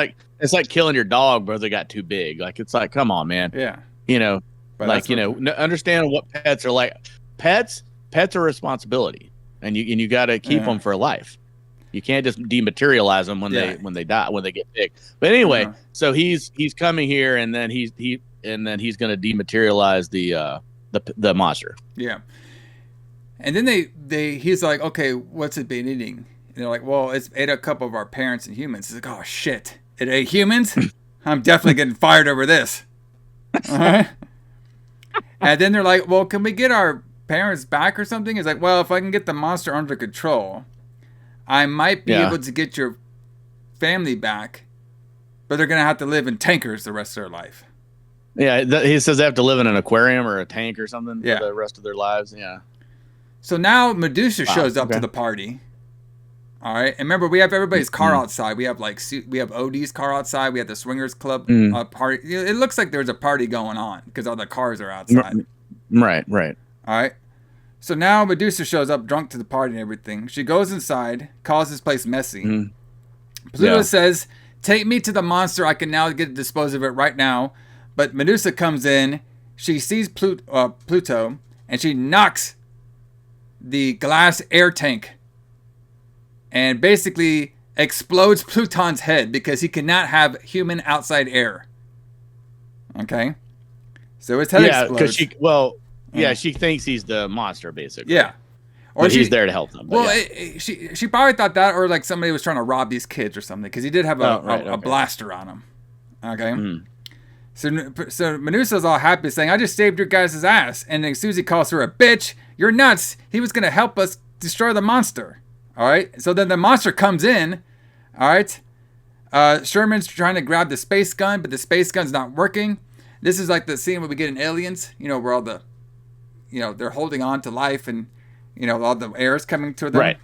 like killing your dog because they got too big. Like it's like, come on, man. Yeah. But like understand what pets are like. Pets are a responsibility, and you got to keep them for life. You can't just dematerialize them when they die, when they get big. But anyway, so he's coming here, and then he's going to dematerialize the monster. Yeah. And then he's like, okay, what's it been eating? And they're like, well, it's ate a couple of our parents and humans. He's like, oh shit, it ate humans? I'm definitely getting fired over this. All right. And then they're like, well, can we get our parents back or something? He's like, well, if I can get the monster under control, I might be able to get your family back, but they're going to have to live in tankers the rest of their life. Yeah, he says they have to live in an aquarium or a tank or something for the rest of their lives. Yeah. So now Medusa shows up to the party. All right. And remember, we have everybody's car outside. We have OD's car outside. We have the Swingers Club party. It looks like there's a party going on because all the cars are outside. Right. All right. So now Medusa shows up drunk to the party and everything. She goes inside, calls this place messy. Pluto says, take me to the monster. I can now get dispose of it right now. But Medusa comes in. She sees Pluto, and she knocks the glass air tank and basically explodes Pluton's head because he cannot have human outside air. Okay? So his head explodes. She thinks he's the monster, basically. Yeah. Or she's there to help them. Well, she probably thought that, or like somebody was trying to rob these kids or something, because he did have a blaster on him. Okay? So Medusa's all happy, saying, I just saved your guys' ass. And then Susie calls her a bitch. You're nuts. He was going to help us destroy the monster. All right? So then the monster comes in. All right? Sherman's trying to grab the space gun, but the space gun's not working. This is like the scene where we get in Aliens, where all the, they're holding on to life and, all the air is coming to them. Right.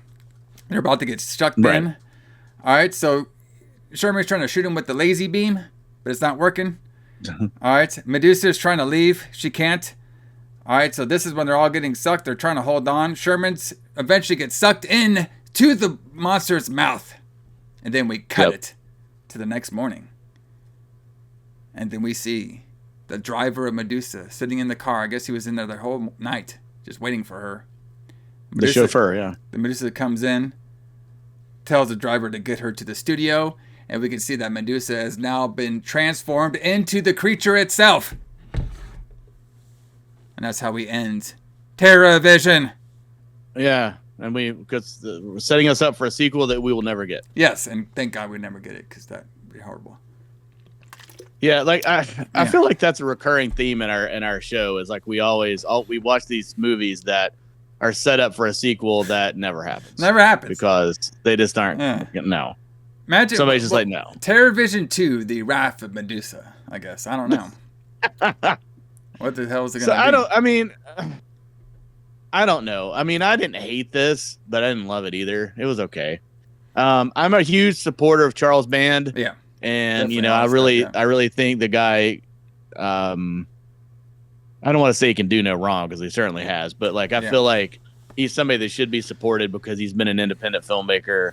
They're about to get sucked in. All right? So Sherman's trying to shoot him with the laser beam, but it's not working. All right. Medusa's trying to leave. She can't. All right. So this is when they're all getting sucked. They're trying to hold on. Sherman's eventually gets sucked in to the monster's mouth. And then we cut it to the next morning. And then we see the driver of Medusa sitting in the car. I guess he was in there the whole night just waiting for her. The chauffeur, yeah. The Medusa comes in, tells the driver to get her to the studio. And we can see that Medusa has now been transformed into the creature itself. And that's how we end TerrorVision. Yeah, and because we're setting us up for a sequel that we will never get. Yes, and thank God we never get it, because that would be horrible. Yeah, like I feel like that's a recurring theme in our show. Is like we watch these movies that are set up for a sequel that never happens. Never happens because they just aren't. No. Imagine somebody's just like, no. TerrorVision 2, the Wrath of Medusa, I guess. I don't know. What the hell is it going to be? I don't know. I mean, I didn't hate this, but I didn't love it either. It was okay. I'm a huge supporter of Charles Band. Yeah. And, I really think the guy, I don't want to say he can do no wrong, because he certainly has, but like, I feel like he's somebody that should be supported because he's been an independent filmmaker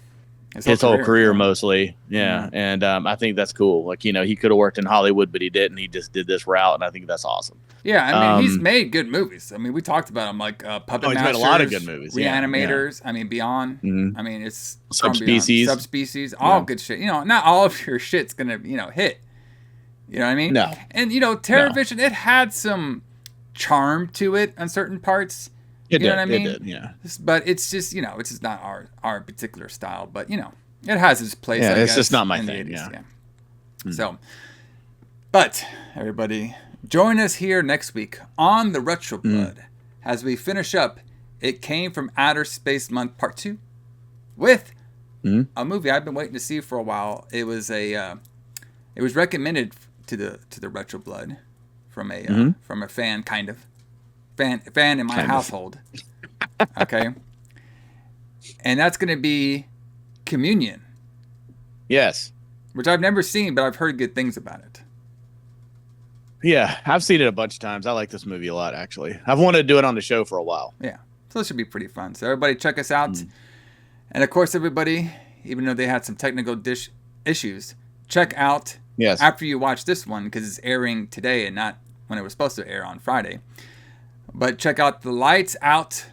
his whole career mostly. Yeah. And I think that's cool. Like, he could have worked in Hollywood, but he didn't. He just did this route, and I think that's awesome. Yeah, I mean, he's made good movies. I mean, we talked about him, like Puppet Masters. He's made a lot of good movies. Reanimators. Yeah. I mean, Beyond. I mean, it's Subspecies. All good shit. Not all of your shit's gonna, hit. You know what I mean? No. And TerrorVision, it had some charm to it on certain parts. You know what I mean? It did, yeah. But it's just, it's just not our particular style. But, it has its place, I guess. It's just not my thing, yeah. So, but, everybody, join us here next week on the Retro Blood as we finish up It Came from Outer Space Month Part 2 with a movie I've been waiting to see for a while. It was it was recommended to the Retro Blood from a fan, kind of. Fan in my household. Okay. And that's going to be Communion. Yes. Which I've never seen, but I've heard good things about it. Yeah, I've seen it a bunch of times. I like this movie a lot, actually. I've wanted to do it on the show for a while. Yeah, so it should be pretty fun. So everybody check us out. And of course, everybody, even though they had some technical issues, check out after you watch this one, because it's airing today and not when it was supposed to air on Friday. But check out the Lights Out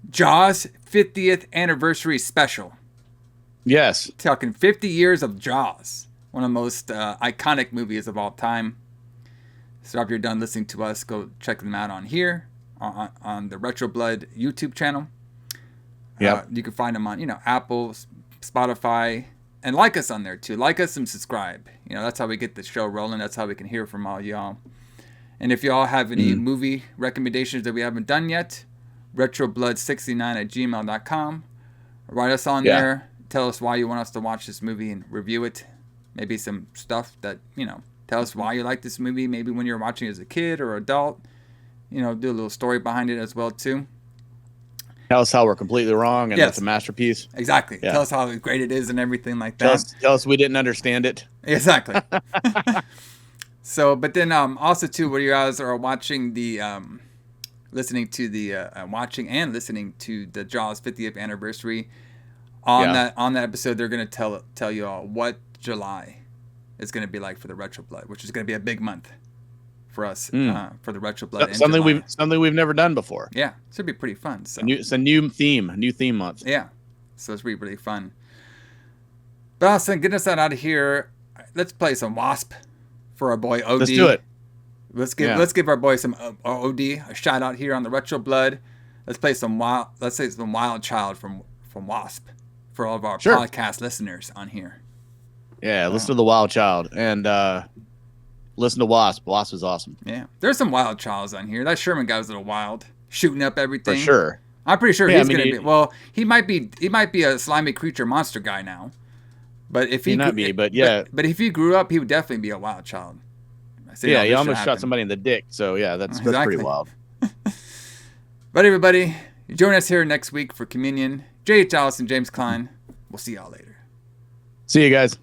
Jaws 50th Anniversary Special. Yes. Talking 50 years of Jaws. One of the most iconic movies of all time. So after you're done listening to us, go check them out on here, on the Retro Blood YouTube channel. Yeah. You can find them on, Apple, Spotify, and like us on there too. Like us and subscribe. That's how we get the show rolling. That's how we can hear from all y'all. And if y'all have any movie recommendations that we haven't done yet, retroblood69@gmail.com. Write us on there. Tell us why you want us to watch this movie and review it. Maybe some stuff that, tell us why you like this movie. Maybe when you're watching it as a kid or adult. Do a little story behind it as well too. Tell us how we're completely wrong and it's a masterpiece. Exactly. Yeah. Tell us how great it is and everything like that. Tell us we didn't understand it. Exactly. So, but then also too, when you guys are watching the, listening to the Jaws 50th anniversary, on that episode, they're gonna tell you all what July is gonna be like for the Retro Blood, which is gonna be a big month for us for the Retro Blood. Something we've never done before. Yeah, it should be pretty fun. So it's a new theme month. Yeah, so it's really fun. But Alison, get us out of here. Let's play some W.A.S.P. for our boy OD. Let's do it. Let's give our boy some OD a shout out here on the Retro Blood. Let's play some Wild Child from W.A.S.P. for all of our podcast listeners on here. Yeah, listen to the Wild Child and listen to W.A.S.P. W.A.S.P. is awesome. Yeah, there's some Wild Childs on here. That Sherman guy was a little wild, shooting up everything. For sure. I'm pretty sure he's gonna be. Well, he might be a slimy creature monster guy now. But if he but if he grew up, he would definitely be a wild child. He almost shot somebody in the dick. So yeah, that's pretty wild. But everybody, join us here next week for Communion. J.H. Alison, James Kline. We'll see y'all later. See you guys.